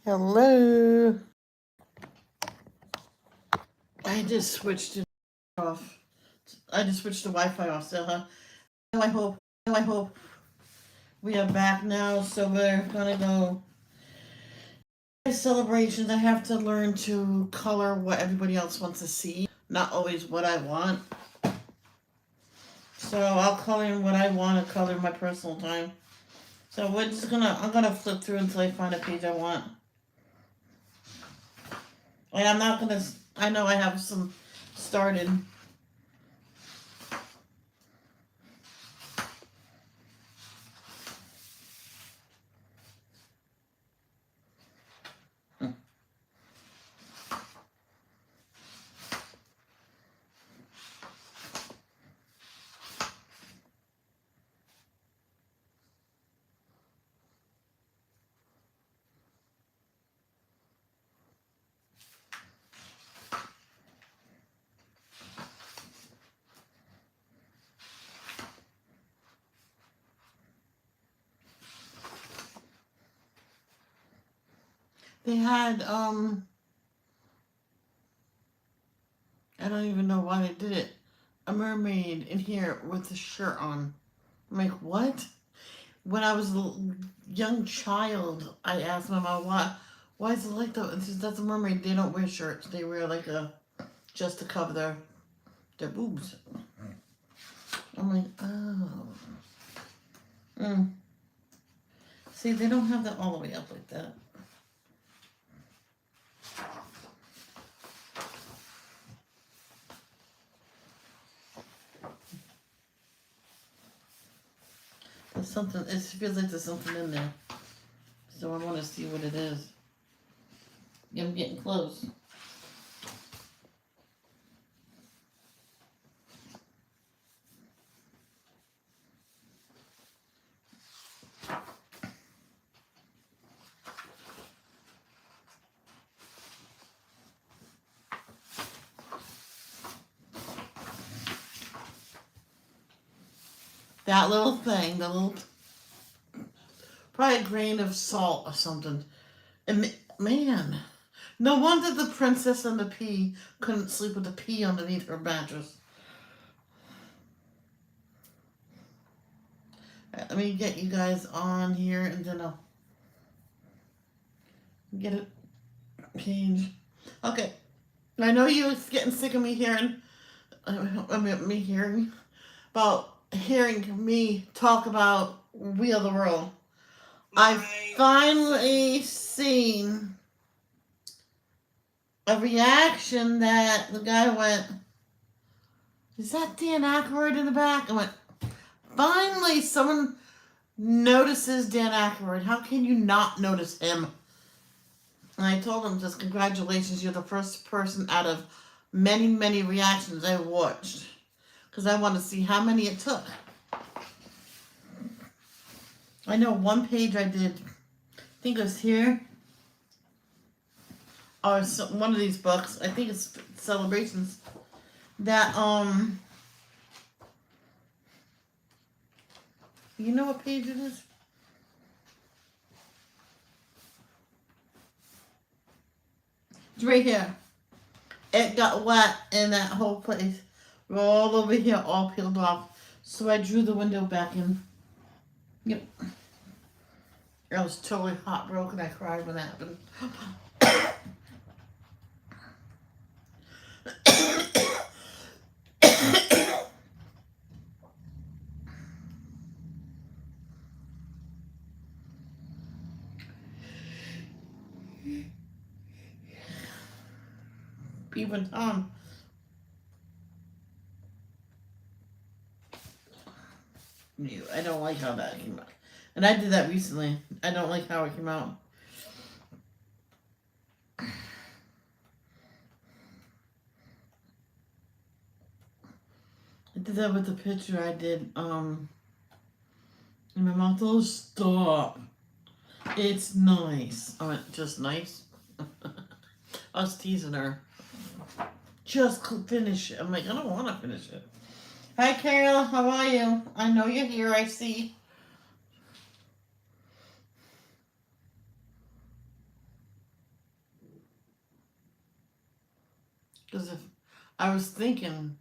Hello. I just switched it off. I just switched the Wi-Fi off. So, I hope. I hope we are back now. So we're gonna go celebrations. I have to learn to color what everybody else wants to see, not always what I want. So I'll color in what I want to color in my personal time. So I'm gonna flip through until I find a page I want. And I'm not gonna. I know I have some started. They had I don't even know why they did it. A mermaid in here with a shirt on. I'm like, what? When I was a young child, I asked my mom, why is it like that? And she says, that's a mermaid. They don't wear shirts. They wear like just to cover their boobs. I'm like, oh. See, they don't have that all the way up like that. There's something, it feels like there's something in there. So I want to see what it is. Yeah, I'm getting close. That little thing, the little, probably a grain of salt or something. And man, no wonder the princess and the pea couldn't sleep with the pea underneath her mattress. Let me get you guys on here and then I'll get it page. Okay, I know you're getting sick of me hearing, me hearing about hearing me talk about We Are the World. I've finally seen a reaction that the guy went, is that Dan Aykroyd in the back? I went, finally someone notices Dan Aykroyd. How can you not notice him? And I told him, just congratulations, you're the first person out of many, many reactions I watched. Because I want to see how many it took. I know one page I did, I think it was here, or one of these books, I think it's Celebrations, that, you know what page it is? It's right here. It got wet in that whole place. We're all over here, all peeled off. So I drew the window back in. Yep. I was totally heartbroken. I cried when that happened. Even Tom. I don't like how that came out. And I did that recently. I don't like how it came out. I did that with the picture I did, and my mom told, stop. It's nice. I went, just nice? I was teasing her. Just finish it. I'm like, I don't want to finish it. Hi, Carol. How are you? I know you're here. I see. Because if I was thinking,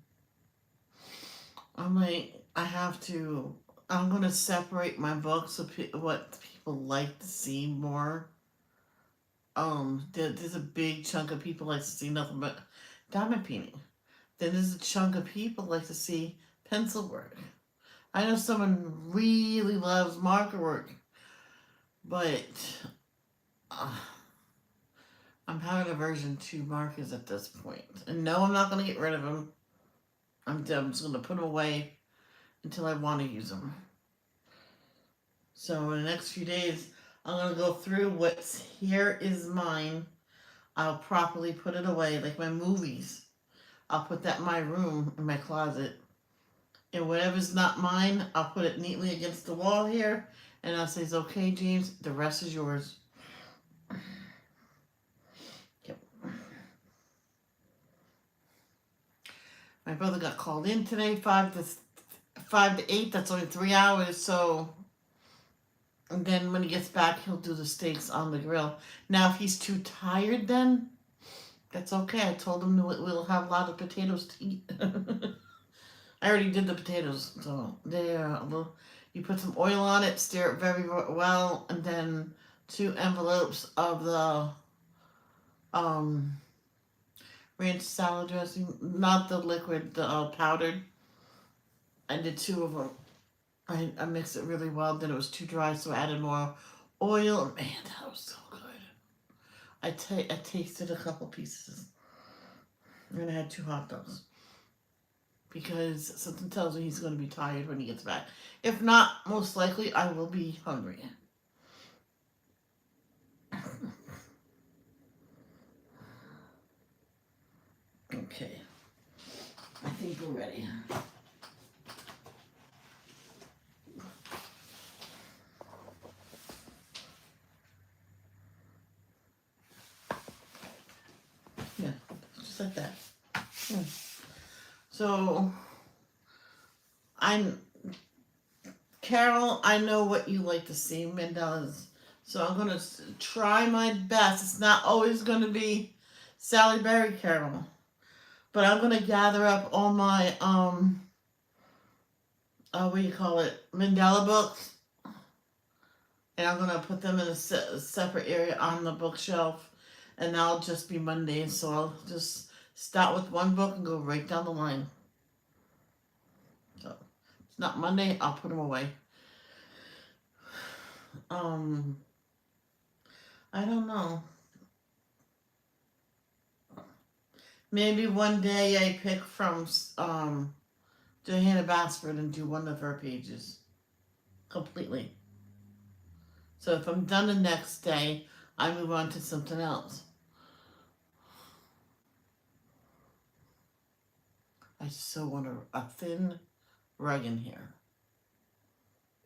I'm like, I'm going to separate my books of what people like to see more. There's a big chunk of people like to see nothing but diamond painting. Then there's a chunk of people like to see pencil work. I know someone really loves marker work, but uh, I'm having aversion to markers at this point. And no, I'm not going to get rid of them. I'm just going to put them away until I want to use them. So in the next few days, I'm going to go through what's here is mine. I'll properly put it away, like my movies. I'll put that in my room, in my closet. And whatever's not mine, I'll put it neatly against the wall here. And I'll say, okay, James, the rest is yours. Yep. My brother got called in today, 5 to 8. That's only 3 hours. So, and then when he gets back, he'll do the steaks on the grill. Now, if he's too tired, then that's okay. I told him we'll have a lot of potatoes to eat. I already did the potatoes, so you put some oil on it, stir it very well, and then 2 envelopes of the ranch salad dressing, not the liquid, the powdered. I did 2 of them. I mixed it really well. Then it was too dry, so I added more oil. Man, that was so good. I tasted a couple pieces, and I had 2 hot dogs. Because something tells me he's going to be tired when he gets back. If not, most likely I will be hungry. Okay. I think we're ready. Yeah, just like that. So, Carol, I know what you like to see, Mandela's. So I'm going to try my best. It's not always going to be Sally Berry Carol. But I'm going to gather up all my, what do you call it, Mandela books. And I'm going to put them in a separate area on the bookshelf. And that'll just be Monday. So I'll just start with one book and go right down the line. So if it's not Monday, I'll put them away. I don't know. Maybe one day I pick from Johanna Basford and do one of her pages completely. So if I'm done the next day, I move on to something else. I so want a thin rug in here.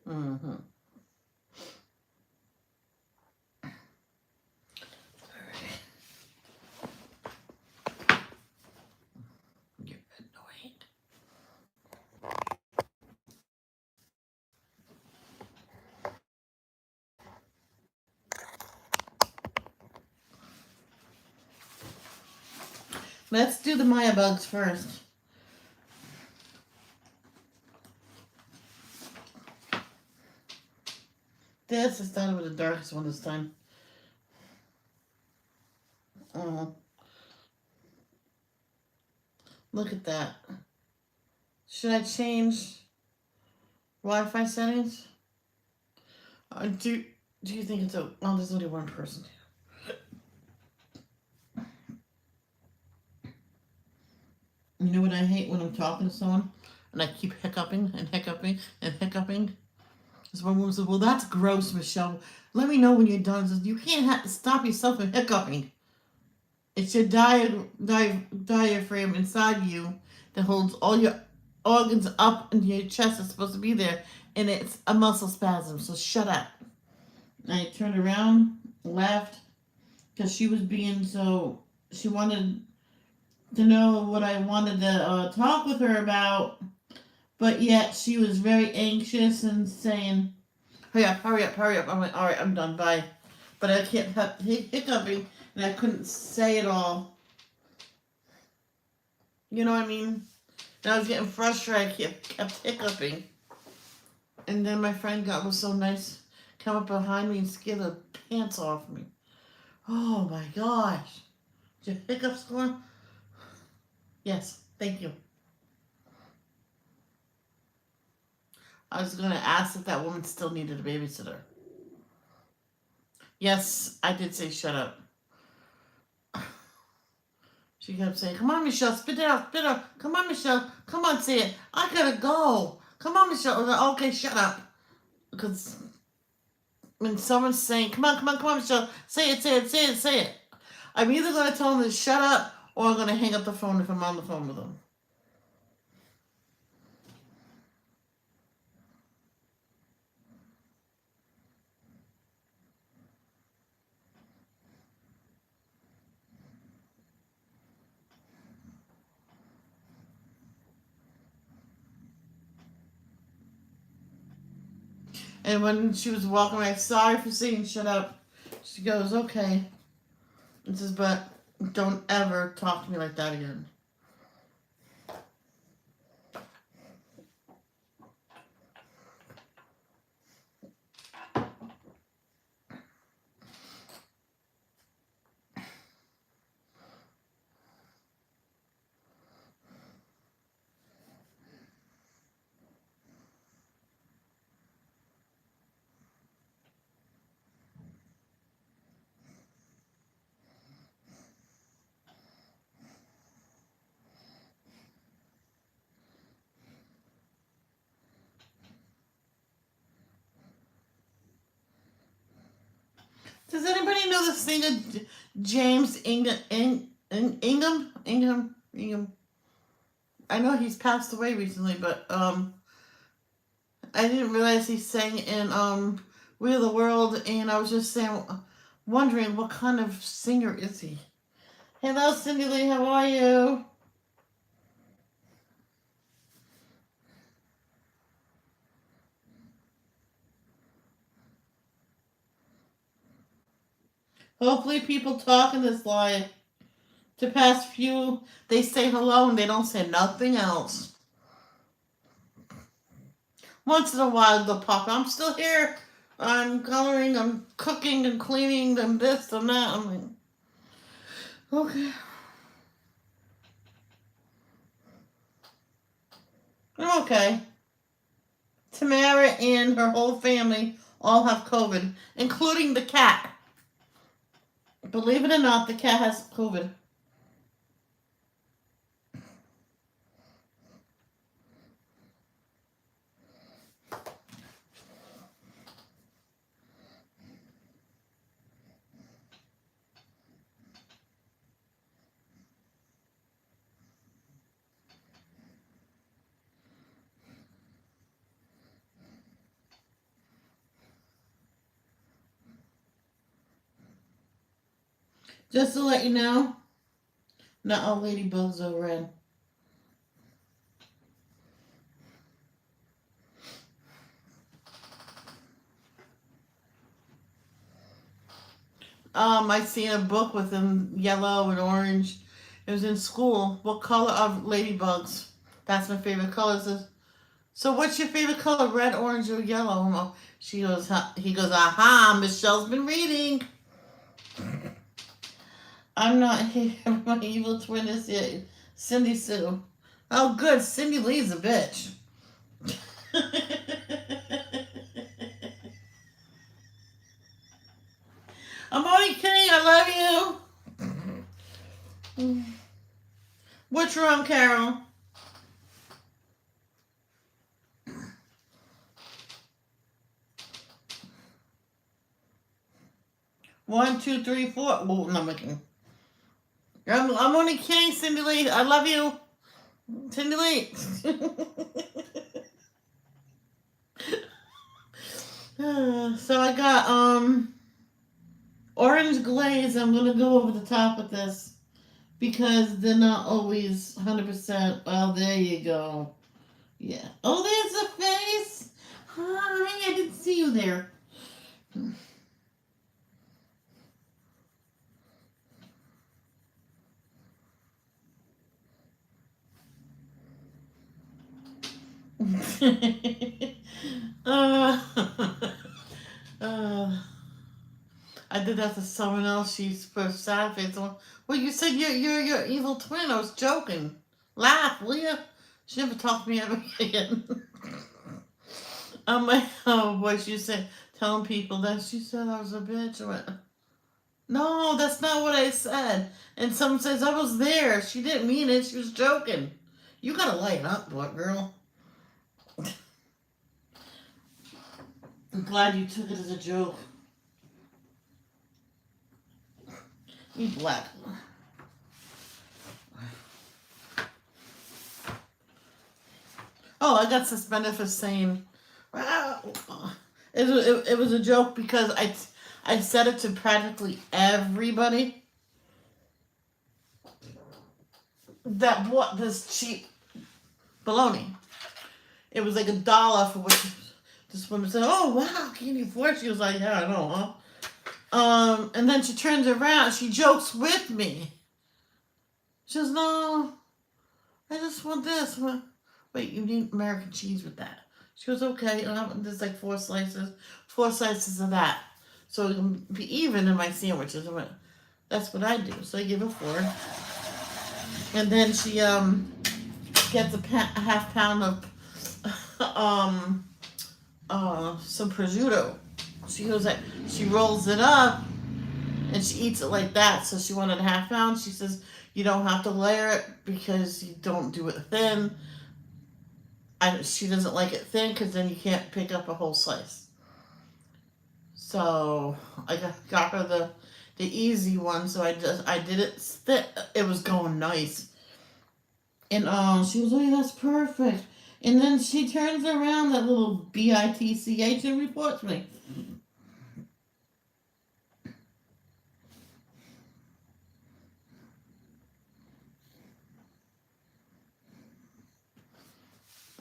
Mm-hmm. You're annoying. Let's do the Maya bugs first. This, I started with the darkest one this time. Oh. Look at that. Should I change Wi-Fi settings? Do you think it's a... Oh, there's only one person. You know what I hate when I'm talking to someone and I keep hiccuping and hiccuping and hiccuping? This one woman said, well, that's gross, Michelle. Let me know when you're done. Says, you can't have to stop yourself from hiccuping. It's your diaphragm inside you that holds all your organs up into your chest that's supposed to be there, and it's a muscle spasm, so shut up. And I turned around, laughed, because she was being so... She wanted to know what I wanted to talk with her about, but yet she was very anxious and saying, hurry up, hurry up, hurry up. I'm like, all right, I'm done, bye. But I kept hiccuping, and I couldn't say it all. You know what I mean? And I was getting frustrated. I kept hiccuping. And then my friend was so nice, come up behind me and scared the pants off me. Oh my gosh. Did your hiccups going? Yes, thank you. I was going to ask if that woman still needed a babysitter. Yes, I did say shut up. She kept saying, come on, Michelle, spit it out, spit it out. Come on, Michelle, come on, say it. I gotta go. Come on, Michelle. I was like, okay, shut up. Because when someone's saying, come on, come on, come on, Michelle, say it, say it, say it, say it. I'm either going to tell them to shut up or I'm going to hang up the phone if I'm on the phone with them. And when she was walking away, sorry for saying shut up. She goes, okay. And says, but don't ever talk to me like that again. Does anybody know the singer James Ingham? I know he's passed away recently, but I didn't realize he sang in We Are the World, and I was just wondering what kind of singer is he? Hello, Cindy Lee, how are you? Hopefully people talk in this live. To past few, they say hello and they don't say nothing else. Once in a while they'll pop. I'm still here. I'm coloring. I'm cooking and cleaning and this and that. I'm like, okay. I'm okay. Tamara and her whole family all have COVID, including the cat. Believe it or not, the cat has COVID. Just to let you know, not all ladybugs are red. I seen a book with them yellow and orange. It was in school. What color of ladybugs? That's my favorite color. It says, so what's your favorite color? Red, orange, or yellow? She goes, he goes, aha, Michelle's been reading. I'm not here. My evil twin is here. Cindy Sue. Oh, good. Cindy Lee's a bitch. I'm only kidding. I love you. What's wrong, Carol? One, two, three, four. Oh, no, I'm kidding. I'm only kidding, Cindy Lee. I love you. Cindy Lee. So I got orange glaze. I'm gonna go over the top with this because they're not always 100%. Well, there you go. Yeah. Oh, there's a face. Hi, I didn't see you there. uh, uh, I did that to someone else. She's for sad face. Well, you said you're your evil twin. I was joking. Laugh, will you? She never talked to me ever again. I'm like, oh boy, she said, telling people that she said I was a bitch. I went, no, that's not what I said. And someone says, I was there. She didn't mean it. She was joking. You gotta lighten up, boy, girl. I'm glad you took it as a joke. You black. Oh, I got suspended for saying, well, it was a joke because I said it to practically everybody that bought this cheap bologna. It was like $1 for what this woman said, oh, wow, can you afford it? She was like, yeah, I know, huh? And then she turns around, she jokes with me. She goes, no, I just want this. Wait, you need American cheese with that. She goes, okay, there's like 4 slices of that. So it can be even in my sandwiches. I went, that's what I do. So I give her 4. And then she gets a half pound of some prosciutto. She goes like, she rolls it up and she eats it like that. So she wanted a half pound. She says, you don't have to layer it because you don't do it thin. She doesn't like it thin because then you can't pick up a whole slice. So I got her the easy one. So I did it thick. It was going nice. And she was like, that's perfect. And then she turns around, that little bitch, and reports me.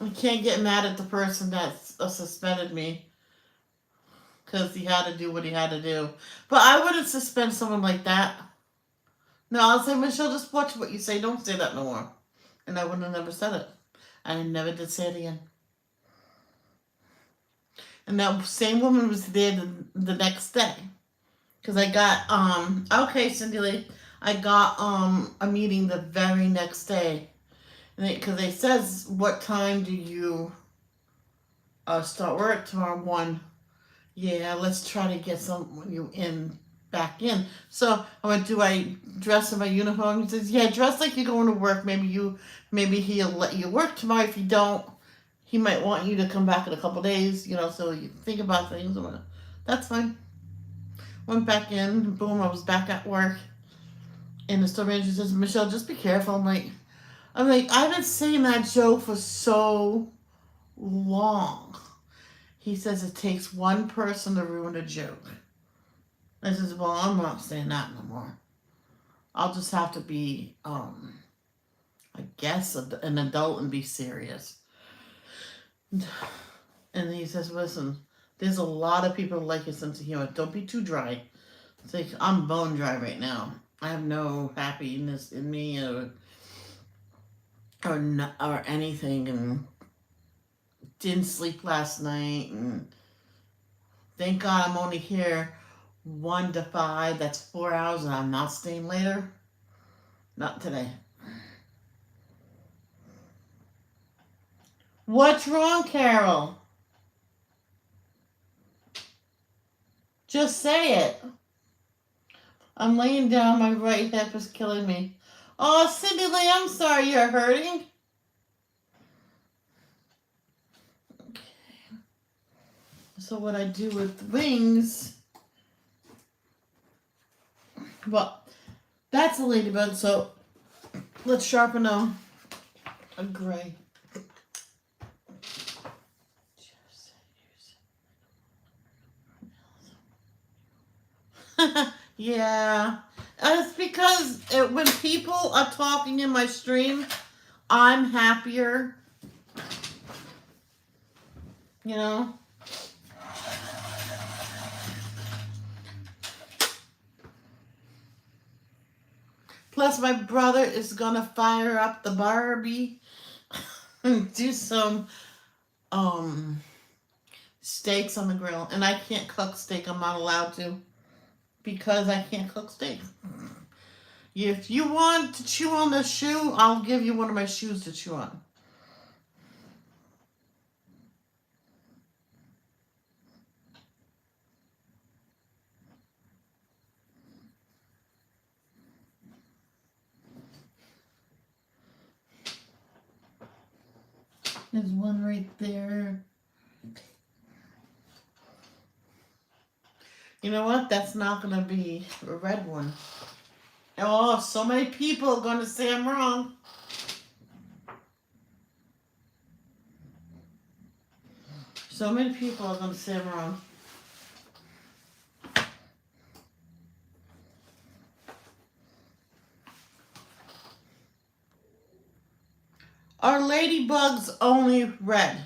I can't get mad at the person that suspended me because he had to do what he had to do. But I wouldn't suspend someone like that. No, I'll say, Michelle, just watch what you say. Don't say that no more. And I wouldn't have never said it. I never did say it again. And that same woman was there the next day. Because I got, okay, Cindy Lee, I got a meeting the very next day. Because it says, what time do you start work tomorrow? 1. Yeah, let's try to get you back in. So I went, do I dress in my uniform? He says, yeah, dress like you're going to work. Maybe he'll let you work tomorrow. If you don't, he might want you to come back in a couple days, so you think about things. That's fine. Went back in, boom, I was back at work. And the store manager says, Michelle, just be careful. I'm like, I've been saying that joke for so long. He says it takes one person to ruin a joke. I says, well, I'm not saying that no more. I'll just have to be, I guess, an adult and be serious. And he says, listen, there's a lot of people who like your sense of humor. Don't be too dry. It's like, I'm bone dry right now. I have no happiness in me or anything, and didn't sleep last night, and thank God I'm only here 1 to 5. That's 4 hours, and I'm not staying later. Not today. What's wrong, Carol? Just say it. I'm laying down. My right hip is killing me. Oh, Cindy Lee, I'm sorry you're hurting. Okay. So what I do with wings, well, that's a ladybug, so let's sharpen a gray. Yeah. It's because when people are talking in my stream, I'm happier. Plus, my brother is gonna fire up the Barbie and do some um steaks on the grill, and I can't cook steak. I'm not allowed to because I can't cook steak. If you want to chew on the shoe, I'll give you one of my shoes to chew on. There's one right there. You know what? That's not going to be a red one. Oh, so many people are going to say I'm wrong. So many people are going to say I'm wrong. Are ladybugs only red?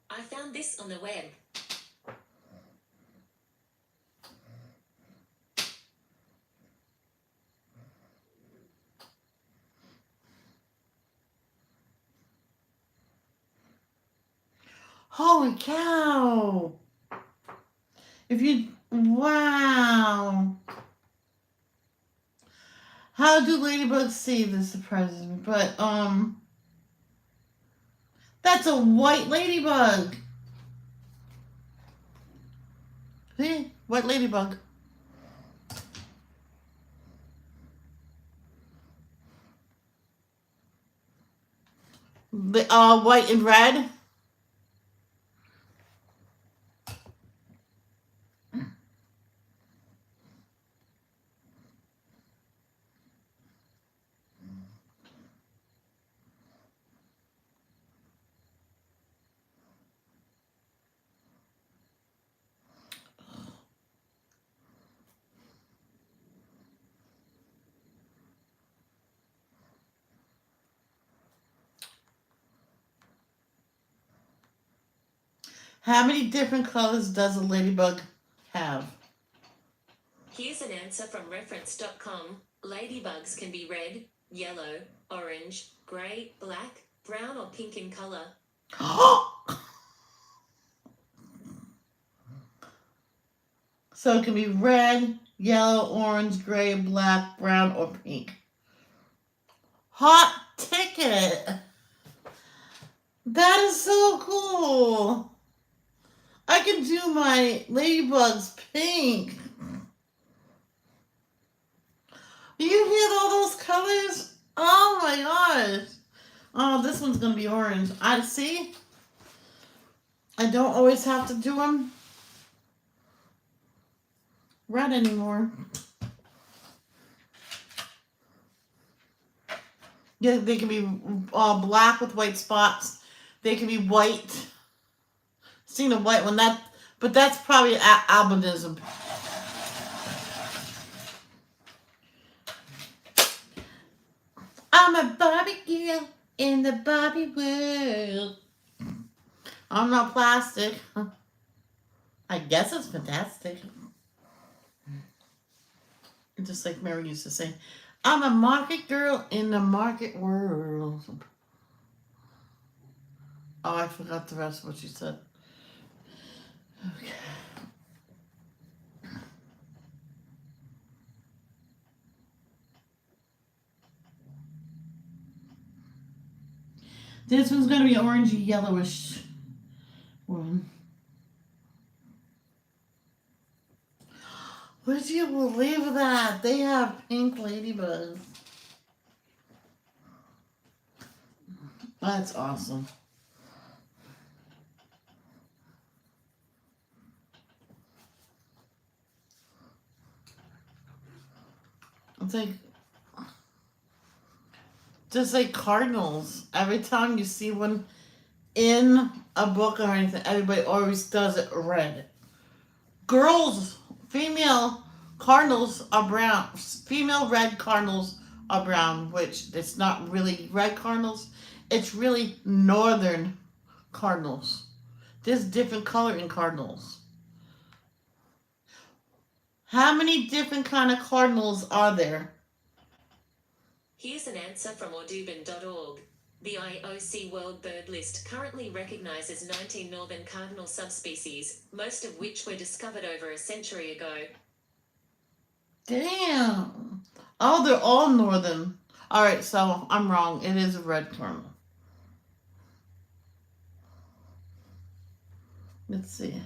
I found this on the web. Holy cow! Wow. How do ladybugs see this surprises me? But, that's a white ladybug. See? White ladybug. White and red. How many different colors does a ladybug have? Here's an answer from reference.com. Ladybugs can be red, yellow, orange, grey, black, brown or pink in colour. So it can be red, yellow, orange, gray, black, brown, or pink. Hot ticket! That is so cool! I can do my ladybugs pink. You hear all those colors? Oh my gosh! Oh, this one's gonna be orange. I see. I don't always have to do them red anymore. Yeah, they can be black with white spots. They can be white. Seen a white one but that's probably albinism. I'm a Barbie girl in the Barbie world. I'm not plastic. I guess it's fantastic. Just like Mary used to say, I'm a market girl in the market world. Oh, I forgot the rest of what she said. Okay. This one's going to be orangey yellowish one. Would you believe that? They have pink ladybugs. That's awesome. It's like just like cardinals. Every time you see one in a book or anything, everybody always does it red. Girls, female cardinals are brown. Female red cardinals are brown, which it's not really red cardinals. It's really northern cardinals. There's different color in cardinals. How many different kind of cardinals are there? Here's an answer from audubon.org. The IOC World Bird List currently recognizes 19 northern cardinal subspecies, most of which were discovered over a century ago. Damn. Oh, they're all northern. All right, so I'm wrong. It is a red cardinal. Let's see.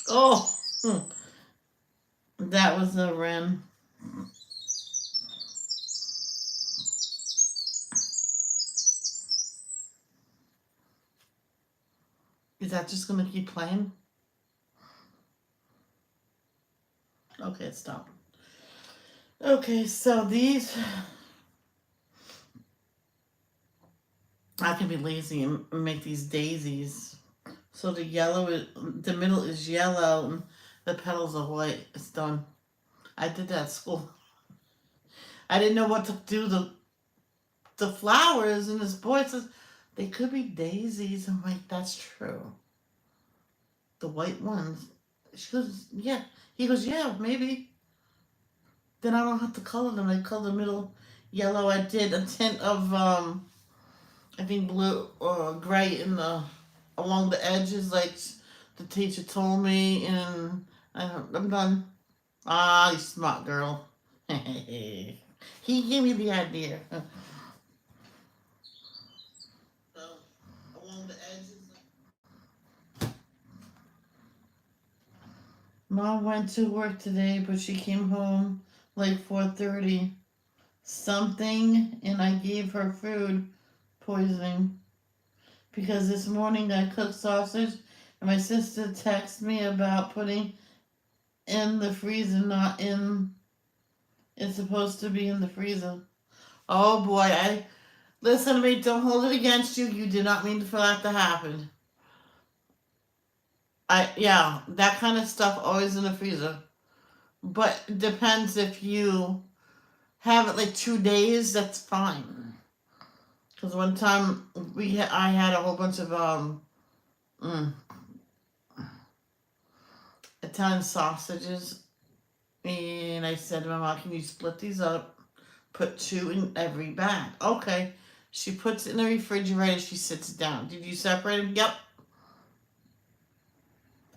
Oh, that was a wren. Is that just gonna keep playing? Okay, stop. Okay, so these, I can be lazy and make these daisies. So the yellow is, the middle is yellow and the petals are white. It's done. I did that at school. I didn't know what to do the flowers, and this boy says they could be daisies. I'm like, that's true. The white ones. She goes, yeah. He goes, yeah, maybe. Then I don't have to color them. I color the middle yellow. I did a tint of I think blue or gray in the along the edges, like the teacher told me, and I'm done. Ah, you smart girl. He gave me the idea. Along the edges. Mom went to work today, but she came home like 4:30 something, and I gave her food poisoning because this morning I cooked sausage, and my sister texted me about putting in the freezer, not in. It's supposed to be in the freezer. Oh boy, I listen to me. Don't hold it against you. You did not mean for that to happen. Yeah, that kind of stuff always in the freezer. But it depends if you have it like 2 days. That's fine. Because one time I had a whole bunch of mm, Italian sausages, and I said to my mom, "Can you split these up? Put 2 in every bag." Okay. She puts it in the refrigerator. She sits down. Did you separate them? Yep.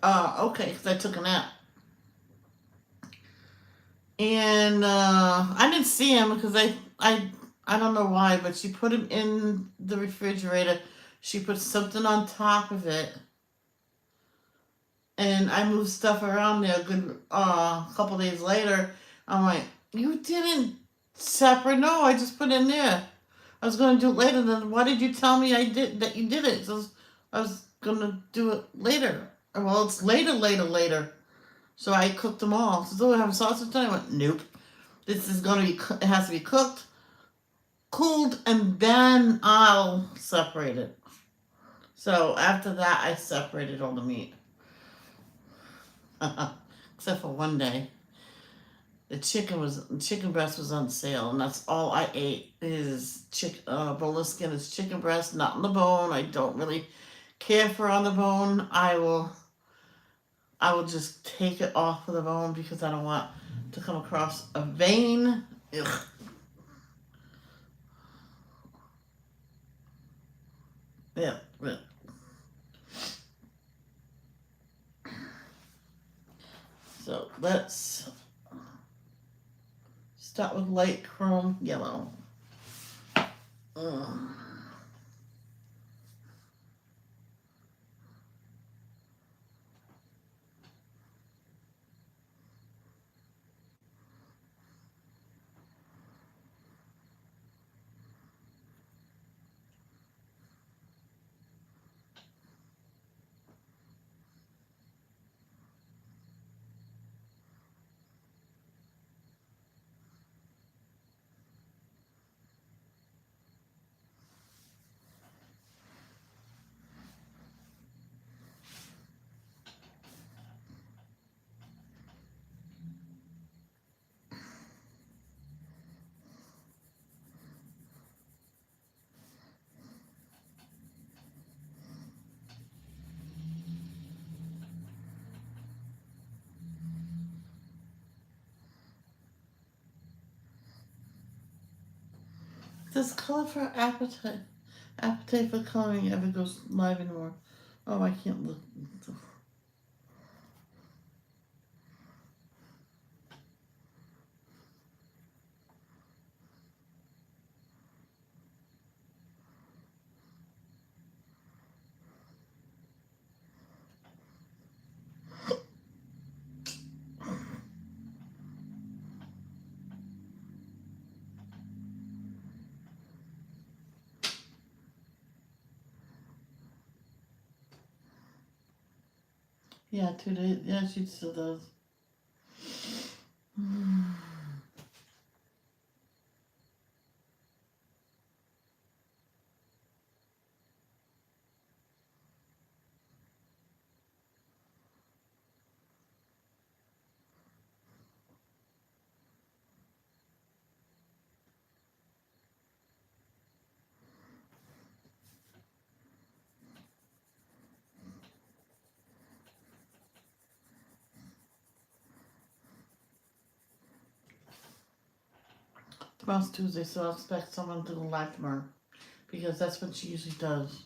Okay, because I took a nap. And I didn't see him because I don't know why, but she put him in the refrigerator. She put something on top of it, and I moved stuff around there. A good couple days later, I'm like, "You didn't separate? No, I just put it in there. I was gonna do it later. Then why did you tell me I did that? You did it? So I was gonna do it later. Well, it's later. So I cooked them all. So do I have sausage tonight? I went, nope. This is gonna be. It has to be cooked, cooled, and then I'll separate it. So after that, I separated all the meat, except for one day. The chicken breast was on sale, and that's all I ate is boneless skin is chicken breast, not on the bone. I don't really care for on the bone. I will just take it off of the bone because I don't want to come across a vein. Ugh. Yeah, yeah. So let's start with light chrome yellow. Mm. Does color for appetite for coloring ever goes live anymore? Oh, I can't look. Yeah, 2 days. Yeah, she still does. Tomorrow's Tuesday, so I'll expect someone to go live tomorrow because that's what she usually does.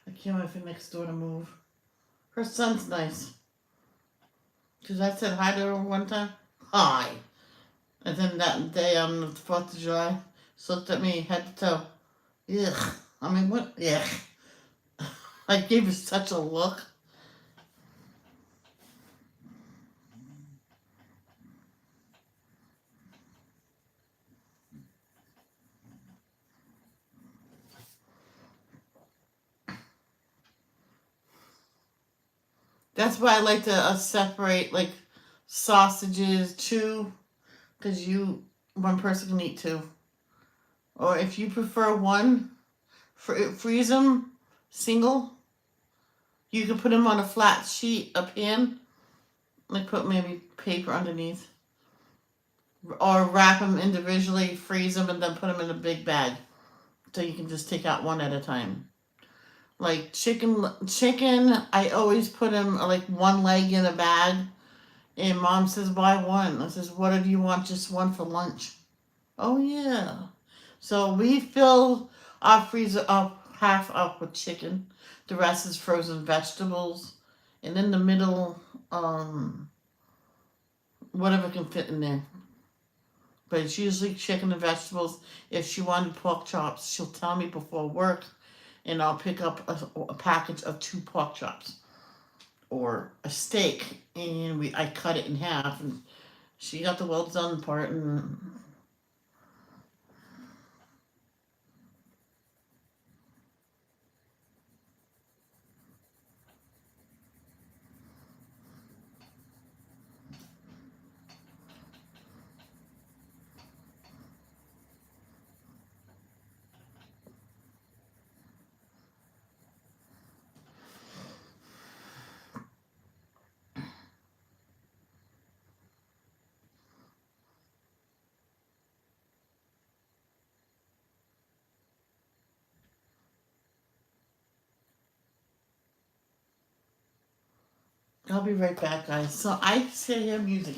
I can't wait for next door to move. Her son's nice. Because I said hi to her one time. Hi. And then that day on the 4th of July, she looked at me head to toe. Ugh. I mean, what? Ugh. I gave her such a look. That's why I like to separate, like, sausages, two, because one person can eat two. Or if you prefer one, freeze them single. You can put them on a flat sheet, a pan, like put maybe paper underneath. Or wrap them individually, freeze them, and then put them in a big bag. So you can just take out one at a time. Like chicken, I always put them like one leg in a bag. And Mom says, buy one. I says, what do you want? Just one for lunch. Oh, yeah. So we fill our freezer up, half up with chicken. The rest is frozen vegetables. And in the middle, whatever can fit in there. But it's usually chicken and vegetables. If she wanted pork chops, she'll tell me before work, and I'll pick up a package of 2 pork chops or a steak, and I cut it in half, and she got the well done part. And I'll be right back, guys. So I say hear music.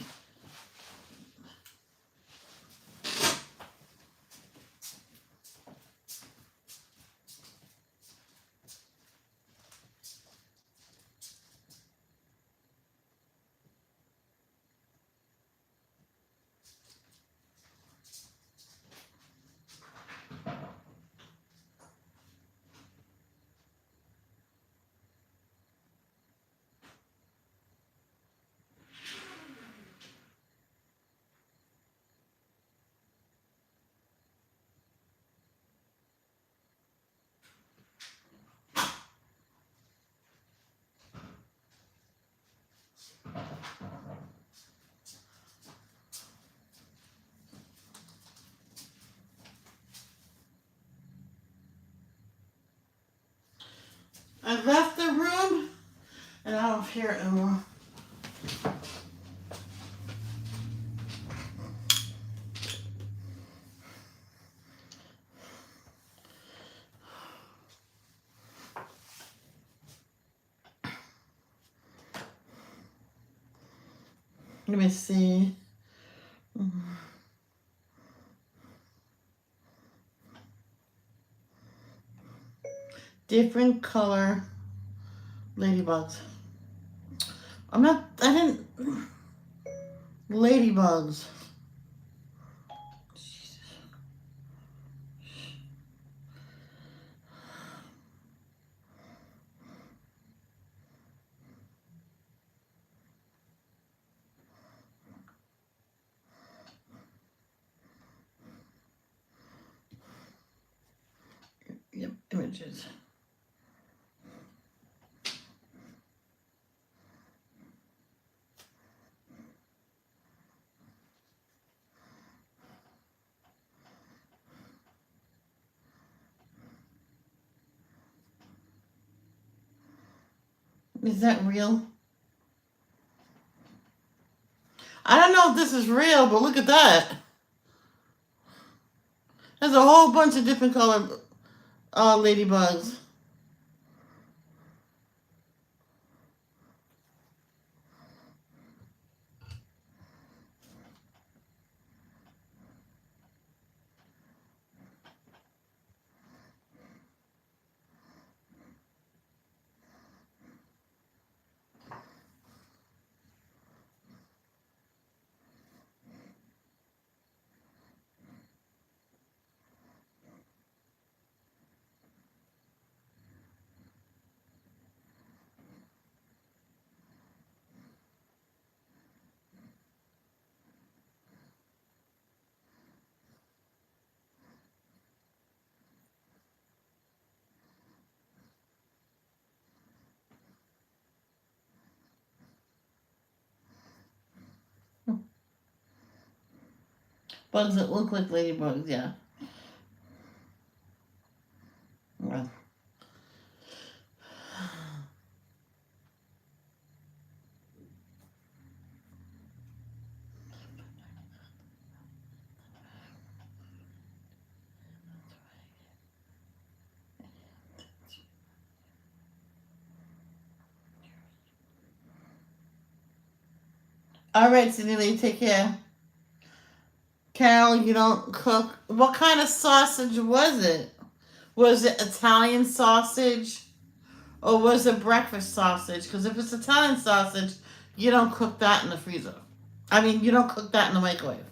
I left the room And I don't hear it anymore. Let me see. Different color ladybugs. I didn't. Ladybugs. Yep, images. Is that real? I don't know if this is real, but look at that. There's a whole bunch of different colored ladybugs. Bugs that look like ladybugs, yeah. Well. All right, Cindy, take care. Carol, you don't cook. What kind of sausage was it? Was it Italian sausage or was it breakfast sausage? Because if it's Italian sausage, you don't cook that in the freezer. I mean, you don't cook that in the microwave.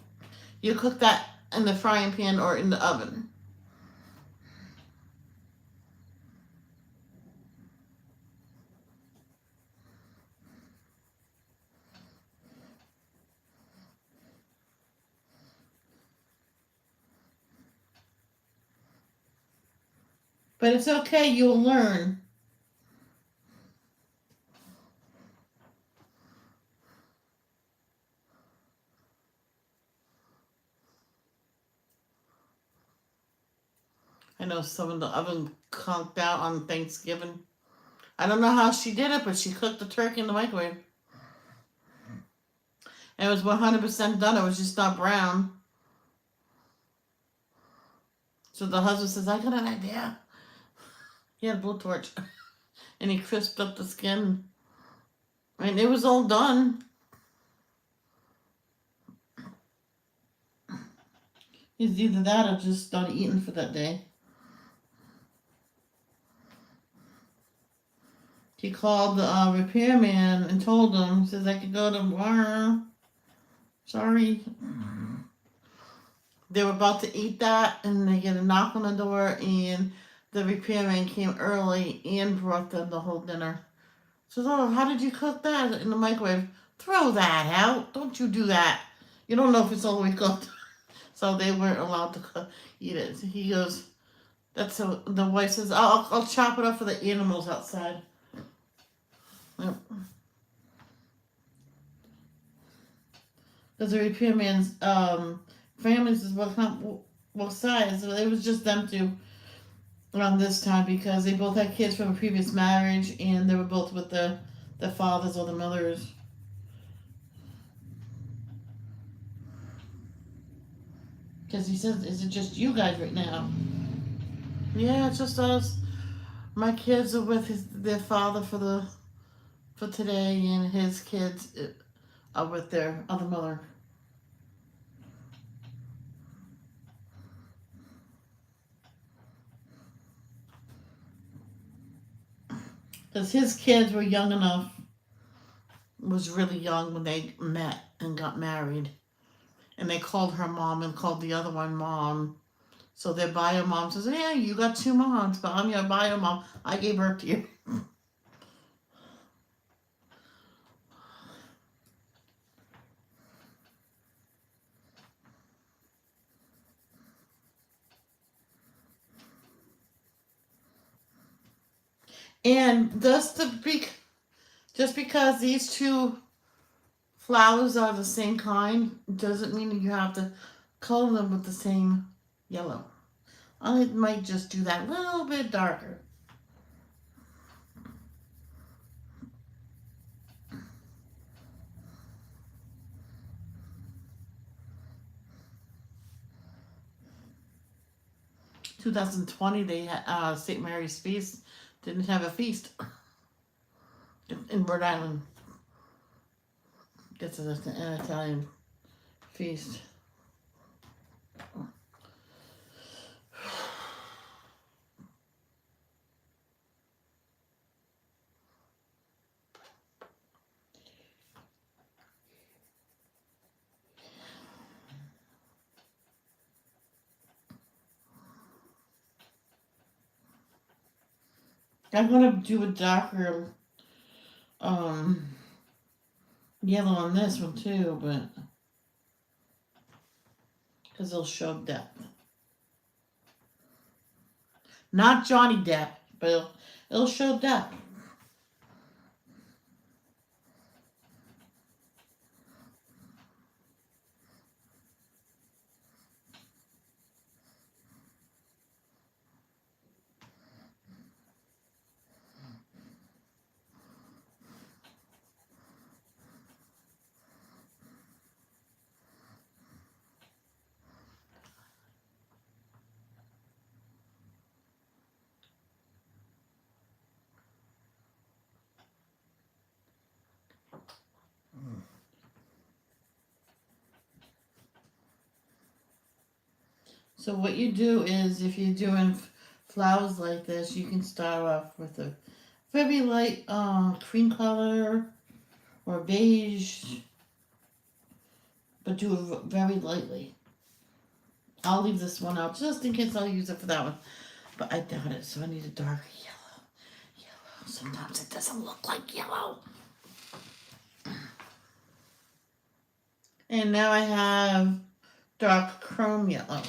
You cook that in the frying pan or in the oven. But it's okay, you'll learn. I know some of the oven conked out on Thanksgiving. I don't know how she did it, but she cooked the turkey in the microwave. And it was 100% done. It was just not brown. So the husband says, I got an idea. He had a blowtorch. And he crisped up the skin. And it was all done. He's either that or just done eating for that day. He called the repairman and told him, says I could go tomorrow. Sorry. They were about to eat that and they get a knock on the door and the repairman came early and brought them the whole dinner. Says, oh, how did you cook that in the microwave? Throw that out. Don't you do that. You don't know if it's all the way cooked. So they weren't allowed to eat it. So he goes, that's so the wife says, I'll chop it up for the animals outside. Yep. Because the repairman's families is both sides. So it was just them two around this time because they both had kids from a previous marriage and they were both with the the fathers or the mothers. Because he says, is it just you guys right now? Yeah, it's just us. My kids are with their father for today, and his kids are with their other mother. Because his kids were young enough, was really young when they met and got married. And they called her mom and called the other one mom. So their bio mom says, yeah, you got two moms, but I'm your bio mom. I gave birth to you. 'And just because these two flowers are the same kind doesn't mean that you have to color them with the same yellow. I might just do that a little bit darker. In 2020, they had St. Mary's Feast didn't have a feast in Rhode Island. It's an Italian feast. I'm gonna do a darker yellow on this one too, but because it'll show depth. Not Johnny Depp, but it'll show depth. So what you do is, if you're doing flowers like this, you can start off with a very light cream color or beige, but do it very lightly. I'll leave this one out just in case I'll use it for that one, but I doubt it, so I need a darker yellow. Yellow. Sometimes it doesn't look like yellow. And now I have dark chrome yellow.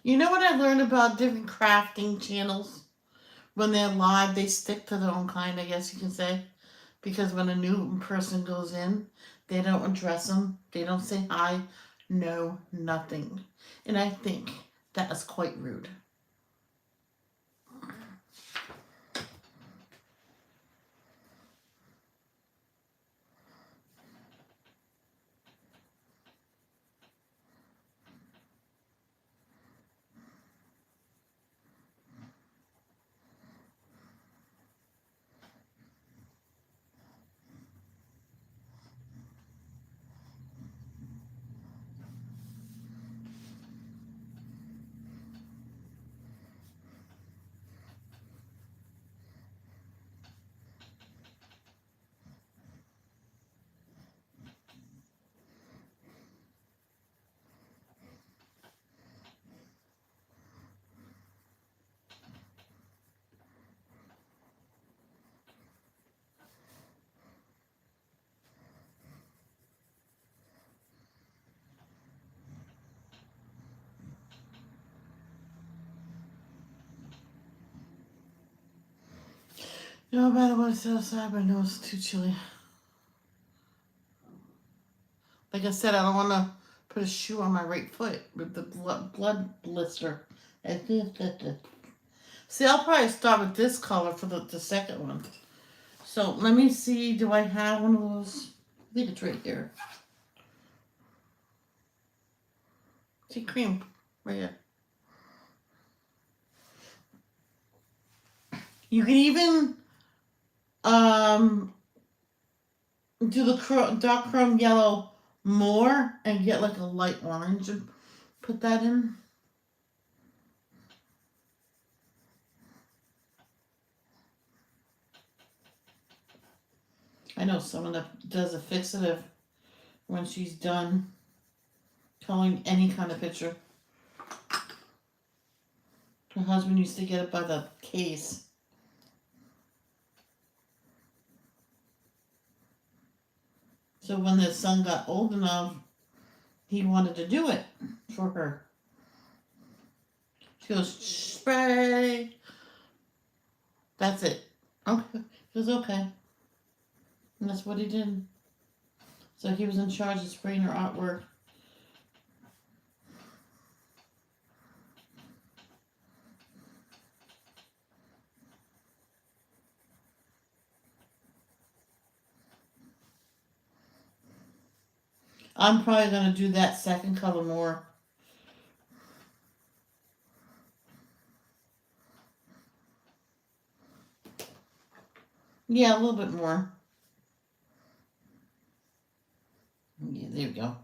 You know what I learned about different crafting channels? When they're live, they stick to their own kind, I guess you can say. Because when a new person goes in, they don't address them. They don't say hi, no, nothing. And I think that is quite rude. No matter what it's outside, but I know it's too chilly. Like I said, I don't want to put a shoe on my right foot with the blood blister. See, I'll probably start with this color for the second one. So let me see, do I have one of those? I think it's right here. See, cream, right here. You can even do the dark chrome yellow more and get like a light orange and put that in. I know someone that does a fixative when she's done coloring any kind of picture. Her husband used to get it by the case. So when the son got old enough, he wanted to do it for her. She goes, spray. That's it. Okay. He goes, okay. And that's what he did. So he was in charge of spraying her artwork. I'm probably going to do that second color more. Yeah, a little bit more. Yeah, there we go.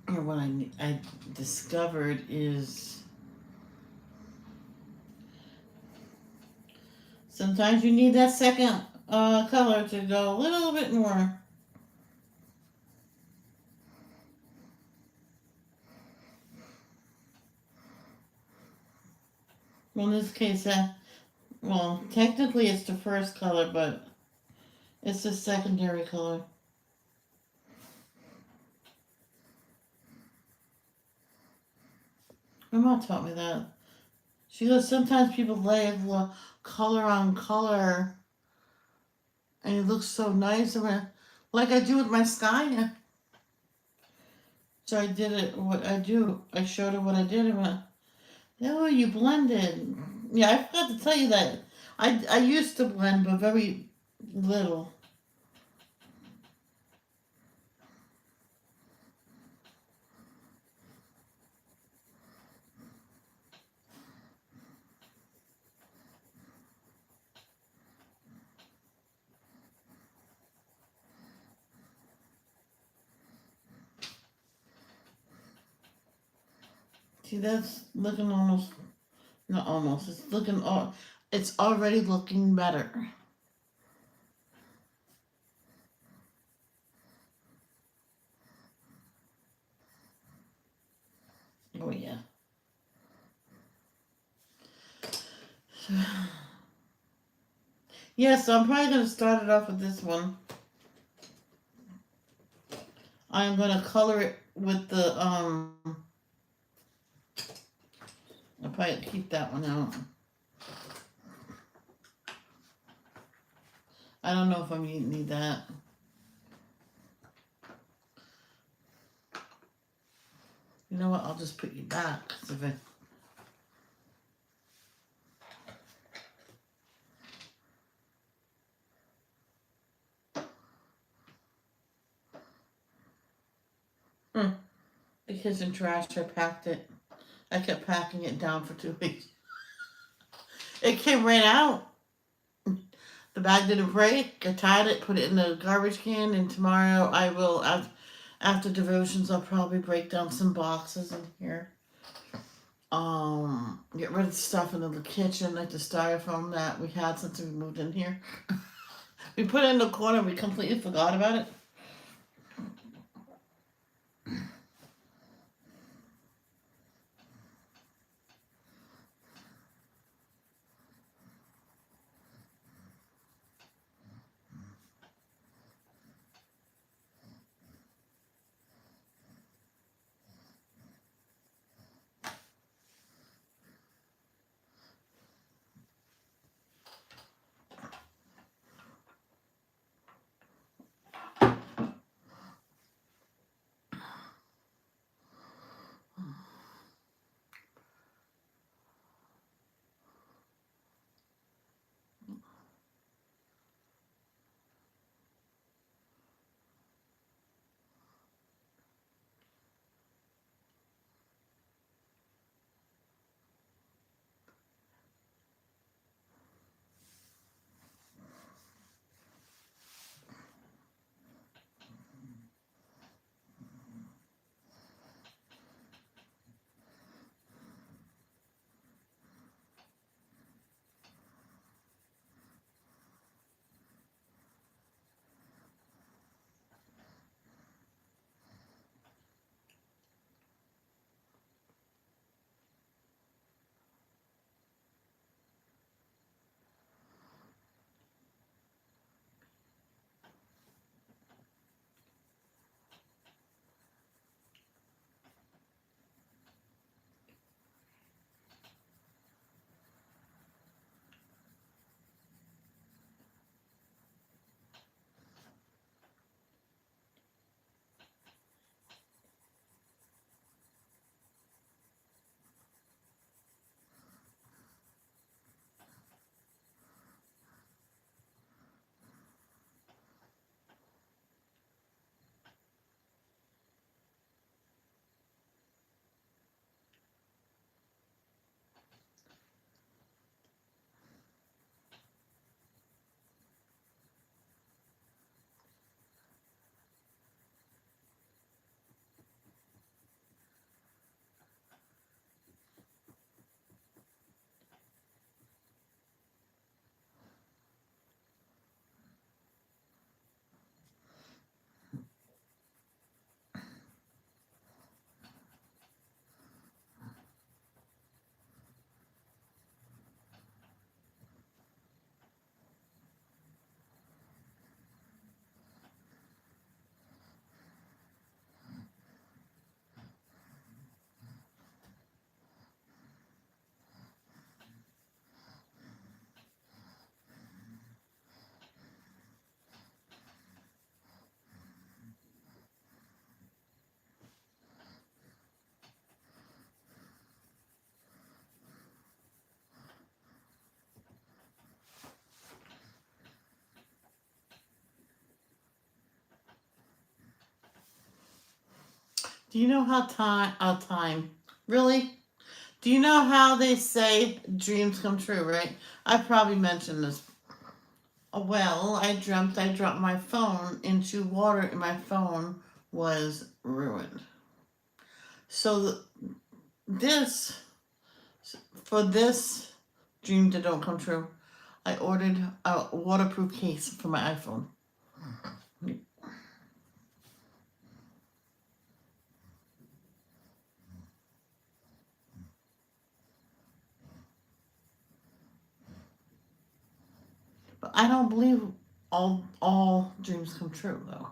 And what I discovered is sometimes you need that second color to go a little bit more. Well, in this case, well, technically it's the first color, but it's the secondary color. My mom taught me that. She goes, sometimes people lay color on color and it looks so nice. Like I do with my sky. So I did it, what I do. I showed her what I did and went, oh, you blended. Yeah, I forgot to tell you that. I used to blend, but very little. See, that's looking almost, not almost, it's already looking better. Oh, yeah. Yeah, so I'm probably going to start it off with this one. I'm going to color it with the, I'll probably keep that one out. I don't know if I need that. You know what? I'll just put you back. If The kitchen trash, I packed it. I kept packing it down for 2 weeks. It came right out. The bag didn't break. I tied it, put it in the garbage can, and tomorrow I will, after devotions, I'll probably break down some boxes in here. Get rid of the stuff in the kitchen, like the styrofoam that we had since we moved in here. We put it in the corner, we completely forgot about it. Do you know how time, really? Do you know how they say dreams come true, right? I probably mentioned this. Well, I dreamt I dropped my phone into water and my phone was ruined. So this, for this dream to don't come true, I ordered a waterproof case for my iPhone. But I don't believe all dreams come true though.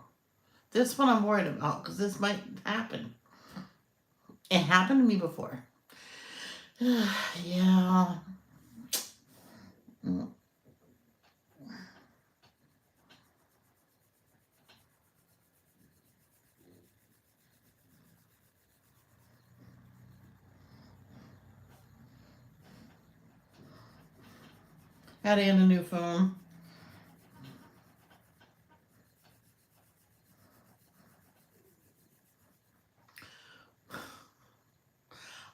This one I'm worried about because this might happen. It happened to me before. Yeah. Mm. Had to get a new phone.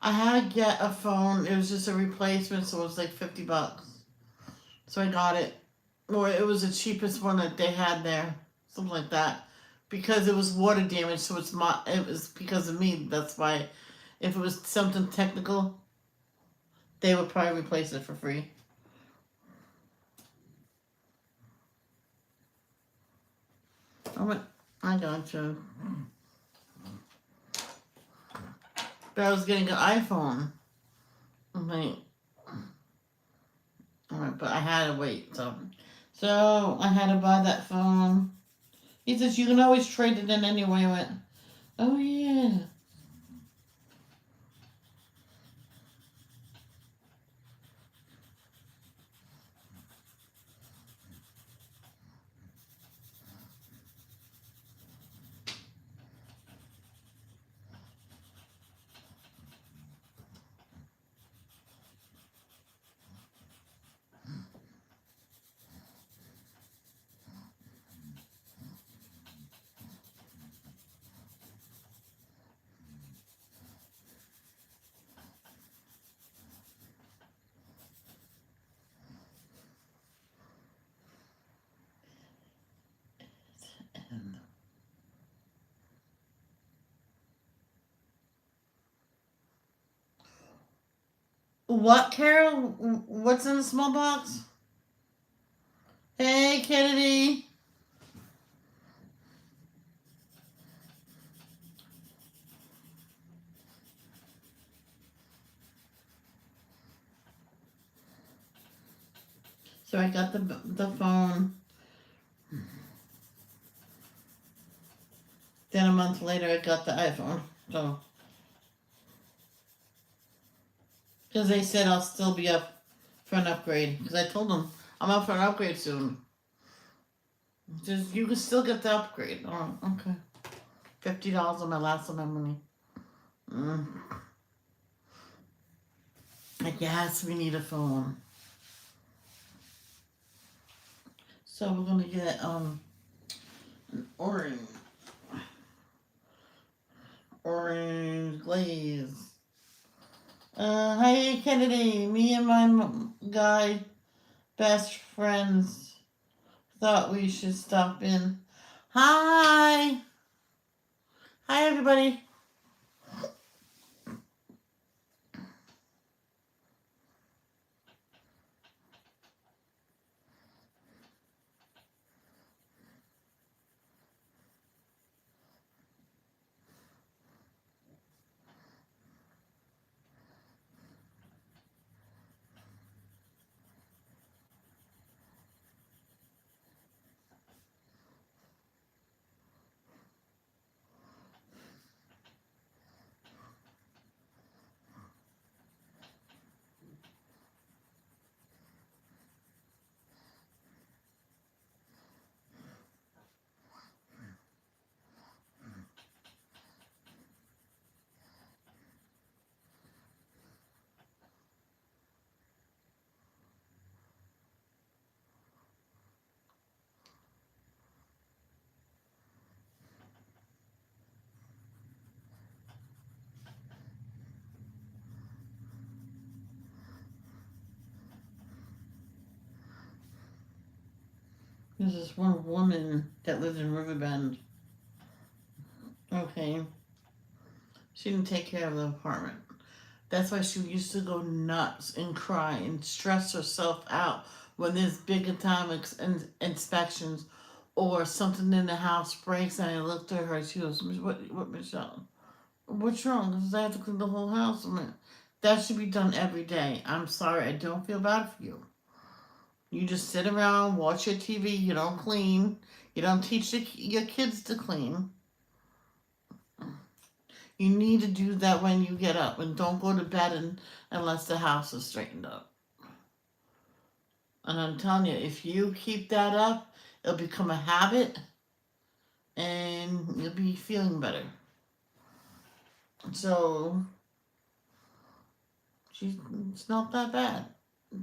I had to get a phone. It was just a replacement, so it was like $50. So I got it. Or it was the cheapest one that they had there. Something like that. Because it was water damage, so it was because of me. That's why if it was something technical, they would probably replace it for free. I got you. But I was getting an iPhone. I'm like, alright, but I had to wait, so I had to buy that phone. He says you can always trade it in anyway. I went, oh yeah. What, Carol? What's in the small box? Hey, Kennedy. So I got the phone. Then a month later, I got the iPhone. So, because they said I'll still be up for an upgrade. Because I told them I'm up for an upgrade soon. Just you can still get the upgrade. Oh, okay. $50 on my last of my money. I guess we need a phone. So we're gonna get an orange glaze. Hi Kennedy. Me and my guy best friends thought we should stop in. Hi. Hi everybody. There's this one woman that lives in Riverbend. Okay. She didn't take care of the apartment. That's why she used to go nuts and cry and stress herself out when there's big atomic inspections or something in the house breaks. And I looked at her. She goes, "What, Michelle? What's wrong?" Because I have to clean the whole house. I'm like, that should be done every day. I'm sorry. I don't feel bad for you. You just sit around, watch your TV. You don't clean. You don't teach your kids to clean. You need to do that when you get up, and don't go to bed unless the house is straightened up. And I'm telling you, if you keep that up, it'll become a habit and you'll be feeling better. So, it's not that bad.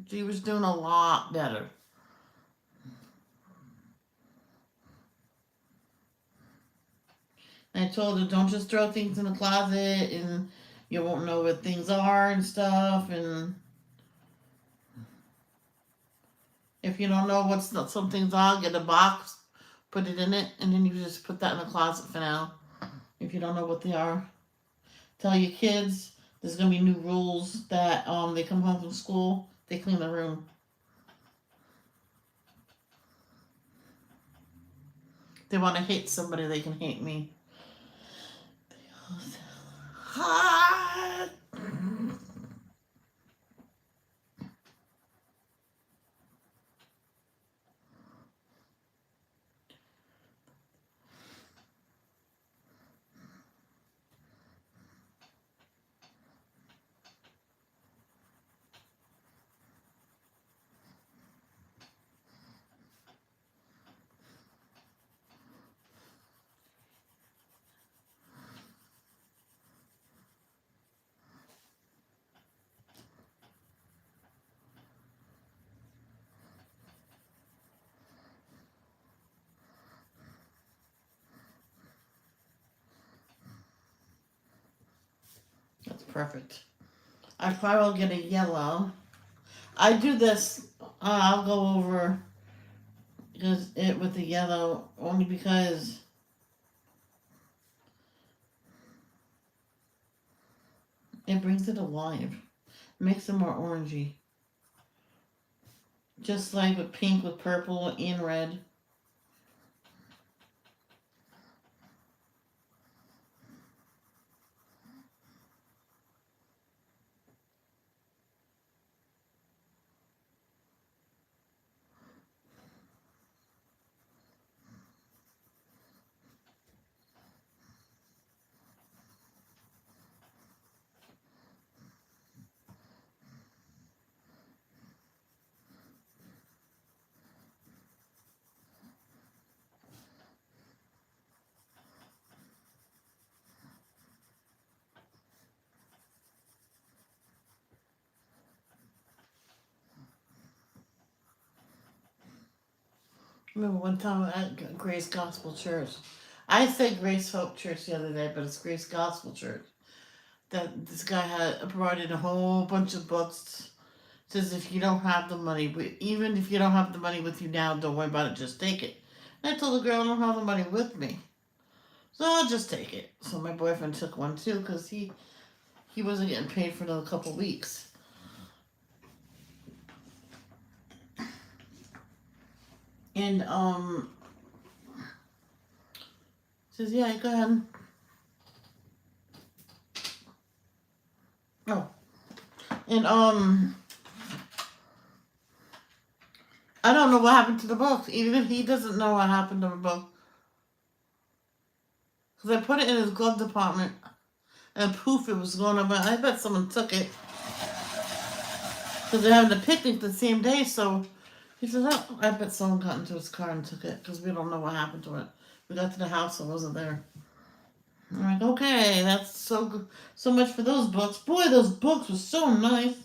She was doing a lot better. I told her, don't just throw things in the closet and You won't know what things are and stuff. And if you don't know what's not, some things are, get a box, put it in it, and then you just put that in the closet for now. If you don't know what they are, tell your kids there's gonna be new rules that they come home from school, they clean the room. They want to hate somebody, they can hate me. Hot. That's perfect. I probably will get a yellow. I do this. I'll go over it with the yellow only because it brings it alive, makes it more orangey. Just like with pink, with purple and red. Remember one time at Grace Gospel Church. I said Grace Hope Church the other day, but it's Grace Gospel Church. That this guy had provided a whole bunch of books. Says if you don't have the money, even if you don't have the money with you now, don't worry about it. Just take it. And I told the girl I don't have the money with me, so I'll just take it. So my boyfriend took one too because he wasn't getting paid for another couple weeks. And says yeah, go ahead. Oh, and I don't know what happened to the book. Even if he doesn't know what happened to the book. Because I put it in his glove department. And poof, it was gone. I bet someone took it. Because they're having a picnic the same day. So he says, oh, I bet someone got into his car and took it. Because we don't know what happened to it. We got to the house and it wasn't there. I'm like, okay, that's so good. So much for those books. Boy, those books were so nice.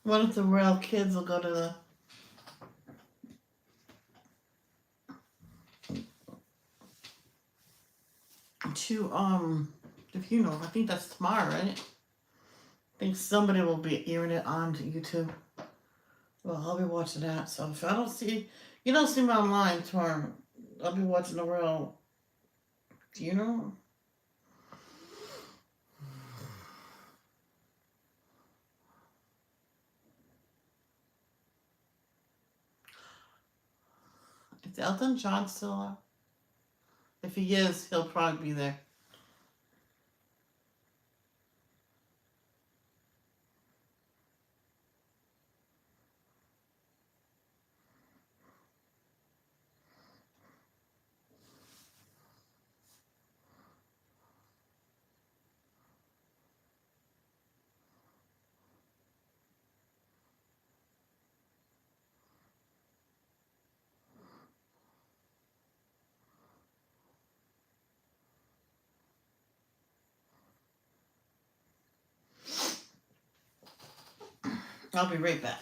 One of the real kids will go to the funeral. I think that's tomorrow, right? I think somebody will be airing it on YouTube. Well, I'll be watching that. So if I don't see, you don't see me online tomorrow, I'll be watching the real funeral. Is Elton John still alive? If he is, he'll probably be there. I'll be right back.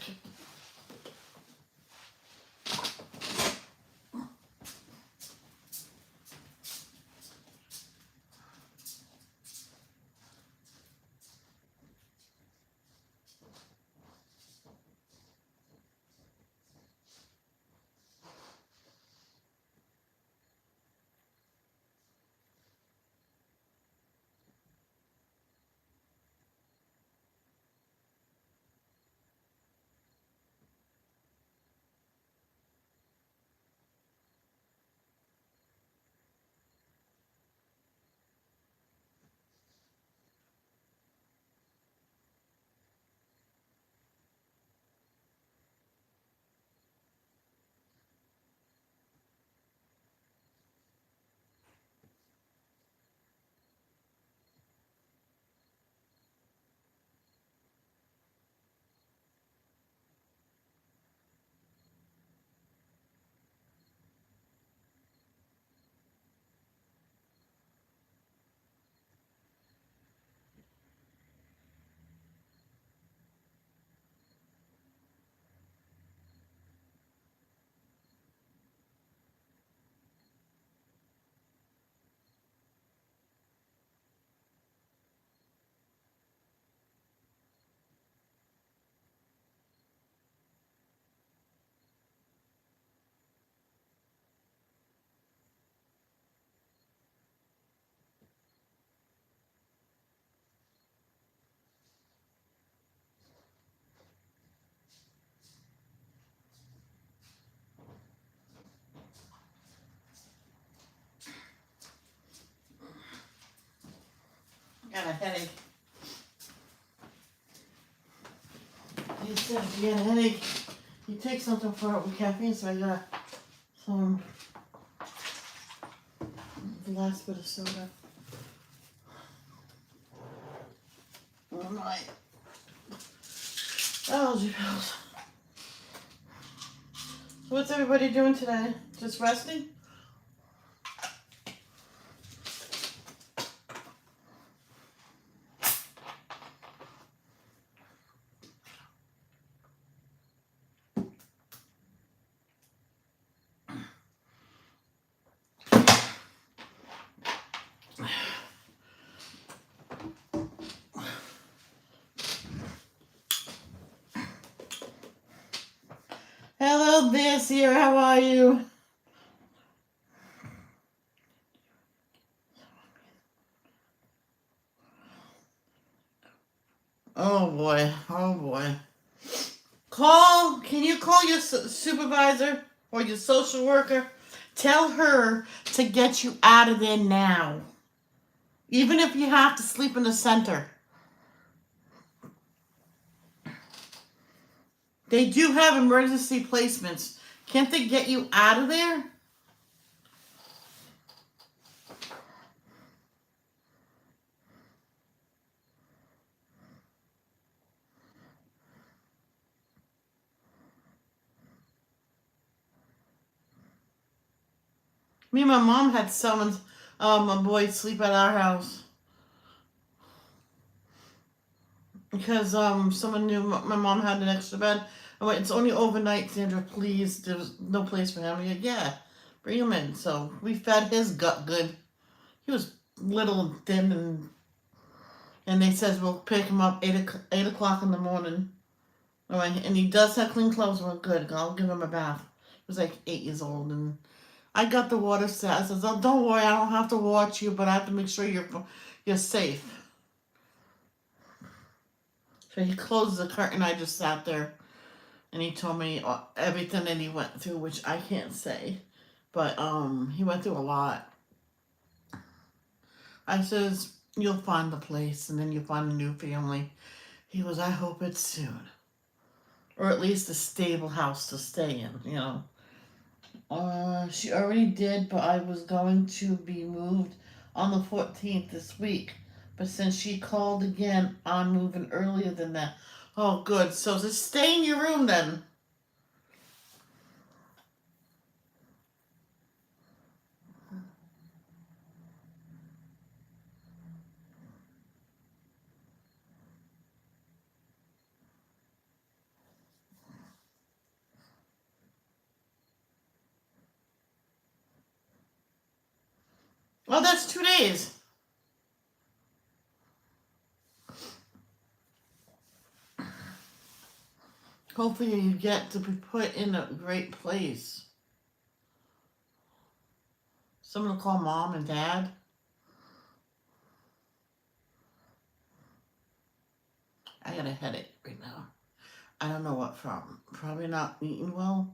Got a headache. He said if you get a headache, you take something for it with caffeine, so I got some, the last bit of soda. Oh my allergy pills. So what's everybody doing today? Just resting? Hello there, Sierra. How are you? Oh boy. Oh boy. Can you call your supervisor or your social worker? Tell her to get you out of there now. Even if you have to sleep in the center. They do have emergency placements. Can't they get you out of there? Me and my mom had someone, a boy sleep at our house. because someone knew my mom had an extra bed. I went, it's only overnight, Sandra, please. There's no place for him. He said, yeah, bring him in. So we fed his gut good. He was little and thin, and they says we'll pick him up 8 o'clock in the morning. All right, and he does have clean clothes. We're good. I'll give him a bath. He was like 8 years old, and I got the water set. I says, oh, don't worry, I don't have to watch you, but I have to make sure you're safe. So he closed the curtain. I just sat there, and he told me everything that he went through, which I can't say, but he went through a lot. I says, you'll find the place, and then you'll find a new family. He goes, I hope it's soon, or at least a stable house to stay in. You know. She already did, but I was going to be moved on the 14th this week. But since she called again, I'm moving earlier than that. Oh, good. So just stay in your room then. Oh, that's 2 days. Hopefully you get to be put in a great place. Someone to call mom and dad. I got a headache right now. I don't know what from. Probably not eating well.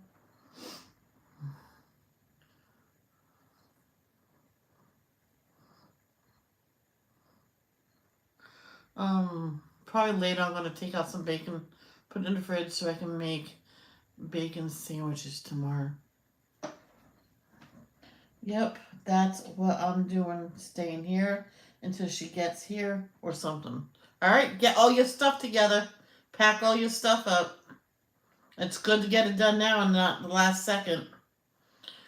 Probably later I'm gonna take out some bacon, put it in the fridge so I can make bacon sandwiches tomorrow. Yep, that's what I'm doing. Staying here until she gets here or something. Alright, get all your stuff together. Pack all your stuff up. It's good to get it done now and not the last second.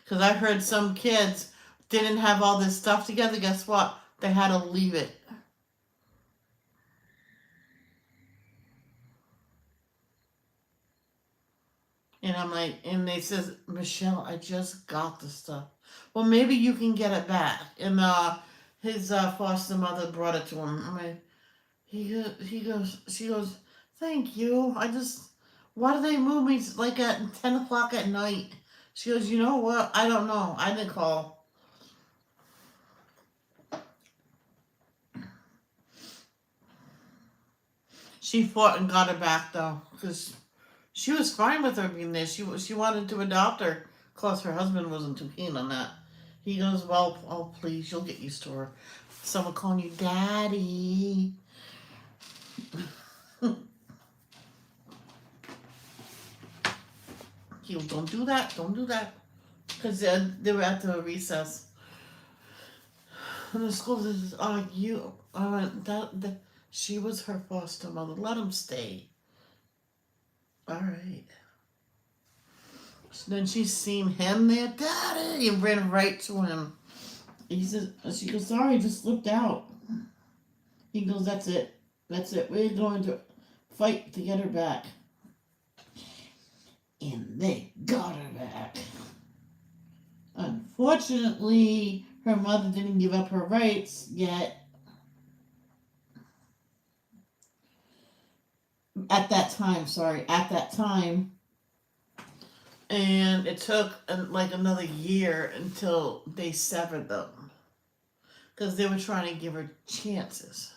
Because I heard some kids didn't have all this stuff together. Guess what? They had to leave it. And I'm like, and they says, Michelle, I just got the stuff. Well, maybe you can get it back. And his foster mother brought it to him. I'm like, she goes, thank you. Why do they move me like at 10 o'clock at night? She goes, you know what? I don't know. I didn't call. She fought and got it back though, because she was fine with her being there. She wanted to adopt her. Of course, her husband wasn't too keen on that. He goes, well, oh please, you'll get used to her. Someone calling you daddy. He goes, don't do that. Because they were at the recess. And the school says, she was her foster mother. Let him stay. All right. So then she's seen him there, daddy, and ran right to him. She goes, sorry, just slipped out. He goes, that's it. We're going to fight to get her back. And they got her back. Unfortunately, her mother didn't give up her rights yet. At that time. And it took like another year until they severed them. Because they were trying to give her chances.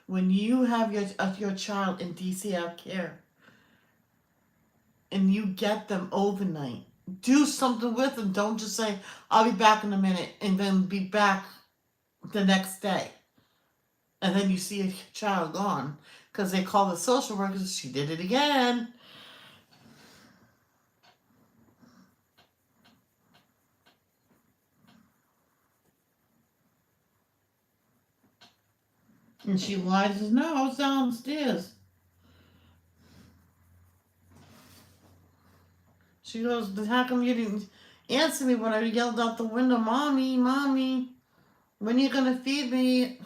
When you have your child in DCF care and you get them overnight, do something with them. Don't just say, I'll be back in a minute and then be back the next day. And then you see a child gone. Because they call the social workers, she did it again. And she lied and says, no, I was downstairs. She goes, but how come you didn't answer me when I yelled out the window, Mommy, when are you going to feed me?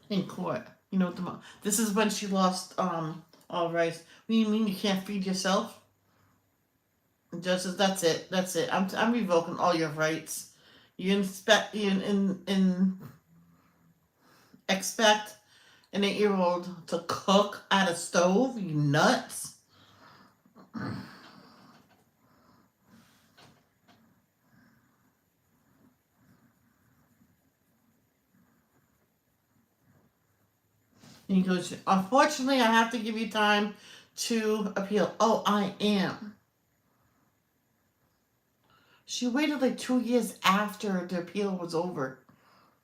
in court. You know what this is when she lost all rights. What do you mean you can't feed yourself? Judge says that's it. That's it. I'm revoking all your rights. You expect an 8-year-old to cook at a stove? You nuts? And he goes, unfortunately, I have to give you time to appeal. Oh, I am. She waited like 2 years after the appeal was over.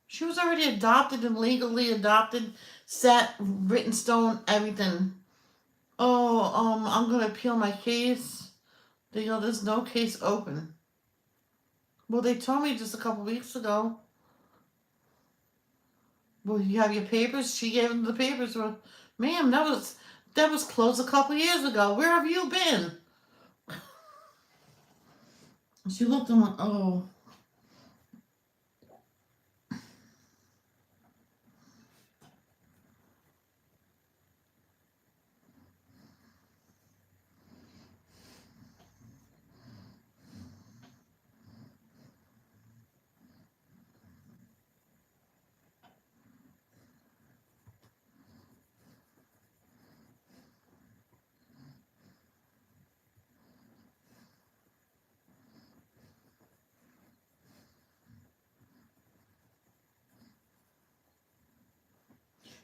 She was already adopted and legally adopted, set, written stone, everything. Oh, I'm gonna appeal my case. They go, there's no case open. Well, they told me just a couple weeks ago. Well, you have your papers. She gave them the papers. Well, ma'am, that was closed a couple years ago. Where have you been? She looked and went, oh.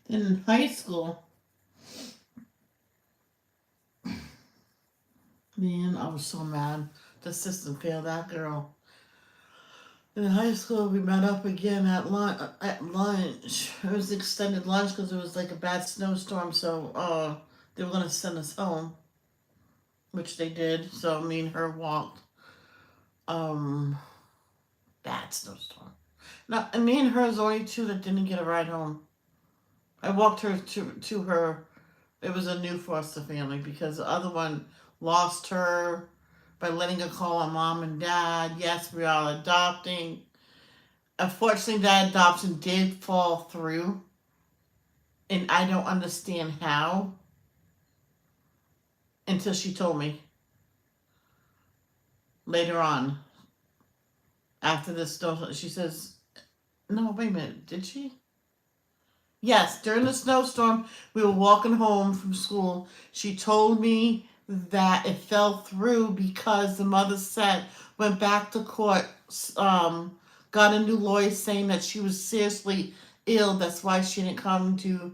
Then in high school, man, I was so mad. The system failed that girl. In high school, we met up again at lunch. It was extended lunch because it was like a bad snowstorm, so they were gonna send us home, which they did. So me and her walked. Um, Bad snowstorm. Now, and me and her is the only two that didn't get a ride home. I walked her to her. It was a new foster family because the other one lost her by letting her call her mom and dad. Yes, we are adopting. Unfortunately, that adoption did fall through, and I don't understand how until she told me later on. After this snowstorm, she says, "No, wait a minute, did she?" Yes, during the snowstorm, we were walking home from school. She told me that it fell through because the mother said, went back to court, got a new lawyer saying that she was seriously ill. That's why she didn't come to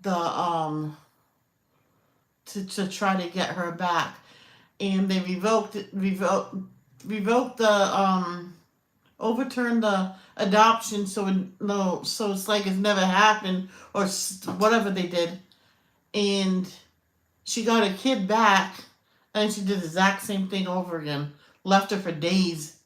the, to try to get her back. And they revoked the, overturned the adoption, so it's like it's never happened or whatever they did, and she got her kid back, and she did the exact same thing over again. Left her for days.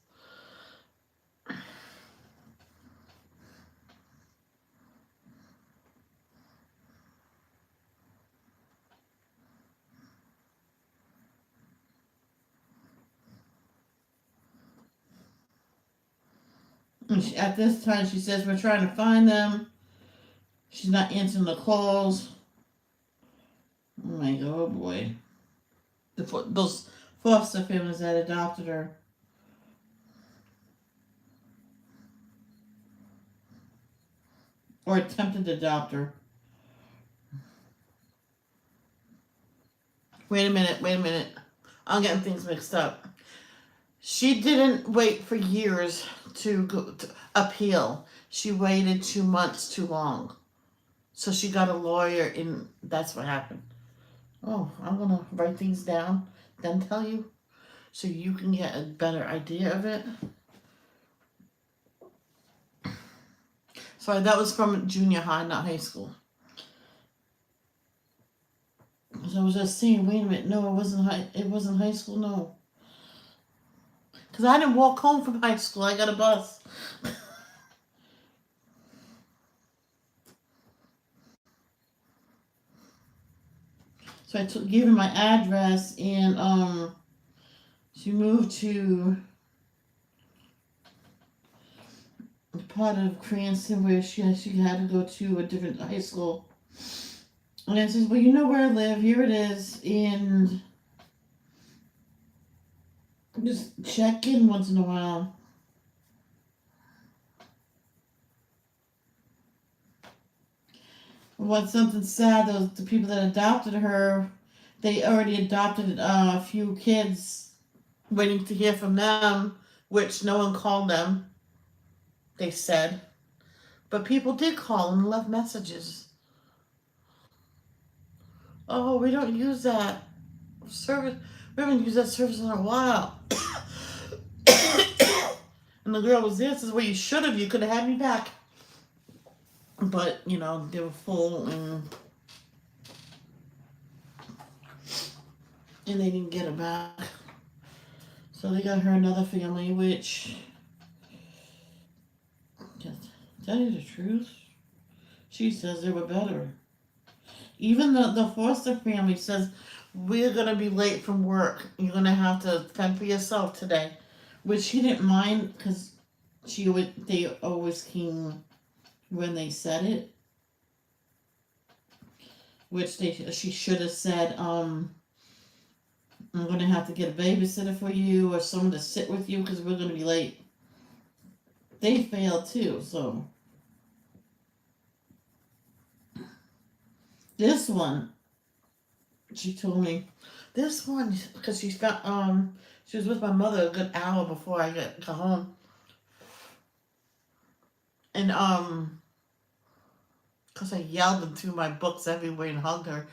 And at this time, she says we're trying to find them. She's not answering the calls. Oh my god, oh boy. Those foster families that adopted her. Or attempted to adopt her. Wait a minute. I'm getting things mixed up. She didn't wait for years to appeal. She waited 2 months too long. So she got a lawyer, and that's what happened. Oh, I'm going to write things down, then tell you, so you can get a better idea of it. Sorry, that was from junior high, not high school. So I was just saying, wait a minute, no, it wasn't high school, no. Because I didn't walk home from high school, I got a bus. So I gave her my address, and she moved to part of Cranston where she had to go to a different high school. And I says, well, you know where I live. Here it is. And just check in once in a while. What's something sad, though, the people that adopted her, they already adopted a few kids, waiting to hear from them, which no one called them, they said. But people did call and left messages. Oh, we don't use that service. We haven't used that service in a while. And the girl was there, says, well, you should have. You could have had me back. But, you know, they were full and they didn't get it back. So they got her another family, which, to tell you the truth, she says they were better. Even the Foster family says, we're going to be late from work. You're going to have to fend for yourself today. Which she didn't mind because they always came when they said it. Which she should have said, I'm going to have to get a babysitter for you or someone to sit with you because we're going to be late. They failed too, so. This one, she told me, this one, because she was with my mother a good hour before I got home. And, because I yelled and threw my books everywhere and hugged her.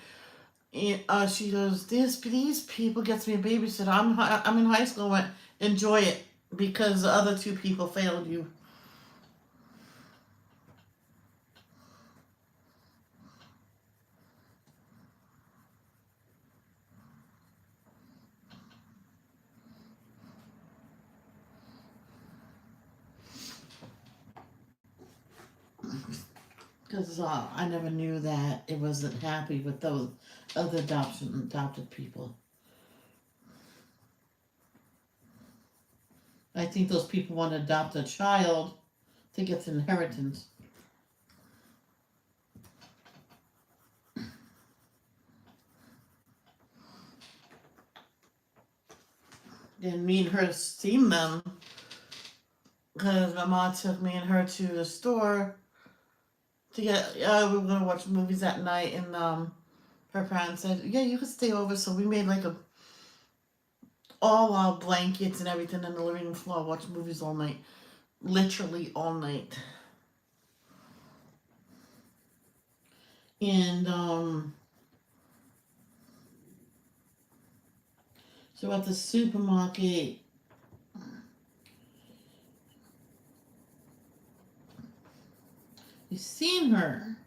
And she goes, these people gets me a babysitter. I'm in high school. I went, enjoy it, because the other two people failed you. Because I never knew that it wasn't happy with those other adopted people. I think those people want to adopt a child to get the inheritance. And me and her seen them because my mom took me and her to the store to get, we were going to watch movies that night, and her parents said, yeah, you could stay over. So we made like all our blankets and everything on the living floor, watch movies all night. Literally all night. And so at the supermarket, we seen her,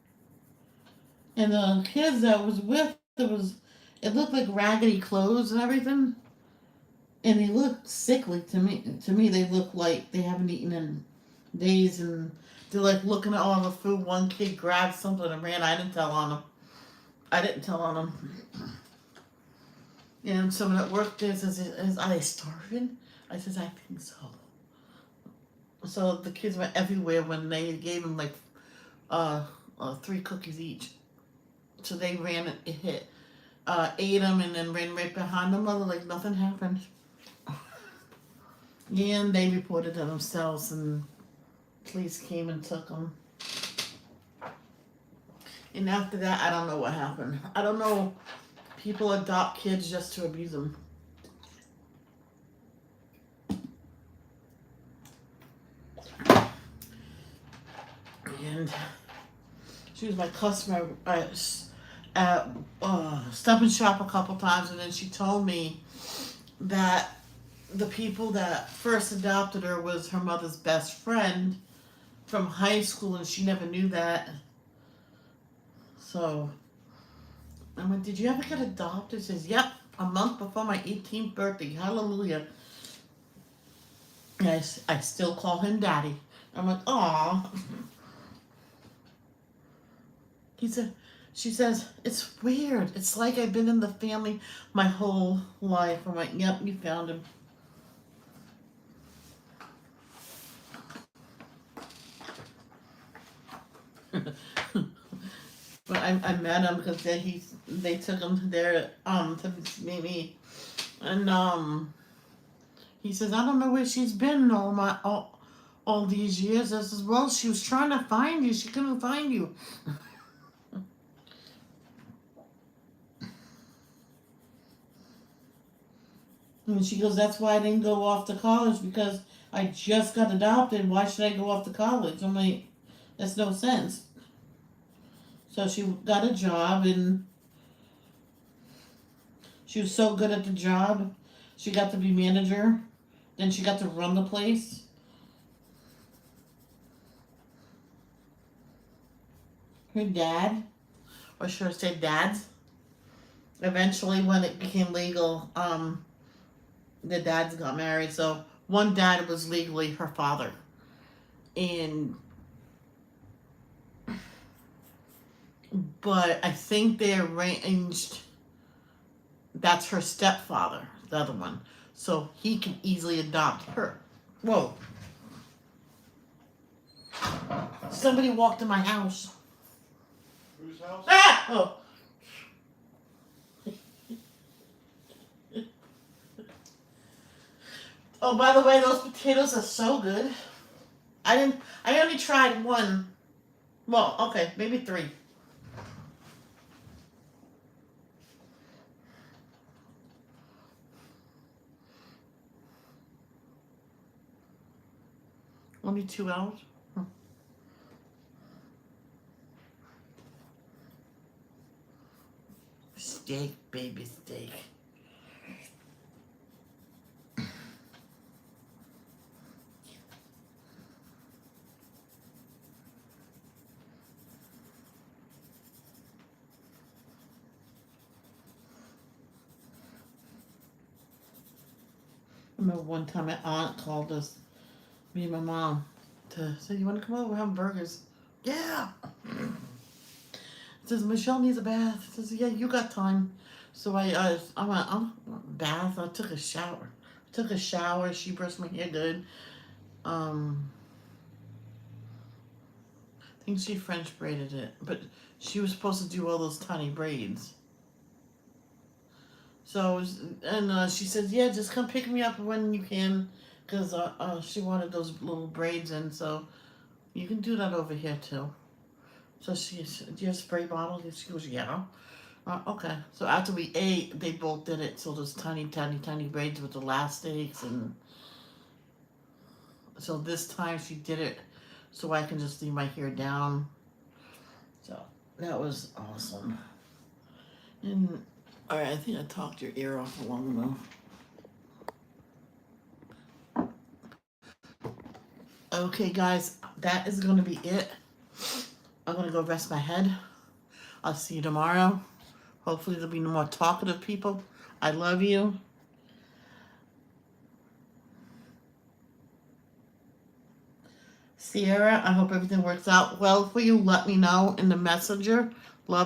and the kids that was with, it looked like raggedy clothes and everything, and they looked sickly to me. To me, they look like they haven't eaten in days, and they're like looking at all the food. One kid grabbed something and ran. I didn't tell on them. And someone at work there says, are they starving? I says, I think so. So the kids went everywhere when they gave them like 3 cookies each. So they ran and ate them, and then ran right behind the mother like nothing happened. And they reported to themselves, and police came and took them. And after that, I don't know what happened. I don't know. People adopt kids just to abuse them. And she was my customer at Stop and Shop a couple times, and then she told me that the people that first adopted her was her mother's best friend from high school, and she never knew that. So I went, did you ever get adopted? She says, yep, a month before my 18th birthday. Hallelujah. And I still call him daddy. I'm like, aw. She says, it's weird. It's like I've been in the family my whole life. I'm like, yep, you found him. But I met him because they took him there to meet me, and he says I don't know where she's been all these years. I says, well, she was trying to find you. She couldn't find you. And she goes, that's why I didn't go off to college, because I just got adopted. Why should I go off to college? I'm like, that's no sense. So she got a job, and she was so good at the job. She got to be manager. Then she got to run the place. Her dad, or should I say dads, eventually when it became legal, the dads got married. So one dad was legally her father. And but I think they arranged, that's her stepfather, the other one. So he can easily adopt her. Whoa. Somebody walked in my house. Whose house? Ah! Oh. Oh, by the way, those potatoes are so good. I only tried one. Well, okay, maybe 3. Only 2 hours? Steak, baby steak. I remember one time my aunt called us, me and my mom, to say, you want to come over, we're having burgers? Yeah. Says, Michelle needs a bath. Says, yeah, you got time. So I went, bath. I took a shower. She brushed my hair good. I think she French braided it, but she was supposed to do all those tiny braids. So, she says, yeah, just come pick me up when you can, because she wanted those little braids in, so you can do that over here too. So she said, do you have spray bottles? She goes, yeah. Okay. So after we ate, they both did it. So those tiny braids with elastics, and so this time she did it so I can just leave my hair down. So that was awesome. And all right, I think I talked your ear off long enough. Okay, guys, that is going to be it. I'm going to go rest my head. I'll see you tomorrow. Hopefully there'll be no more talkative people. I love you. Sierra, I hope everything works out well for you. Let me know in the messenger. Love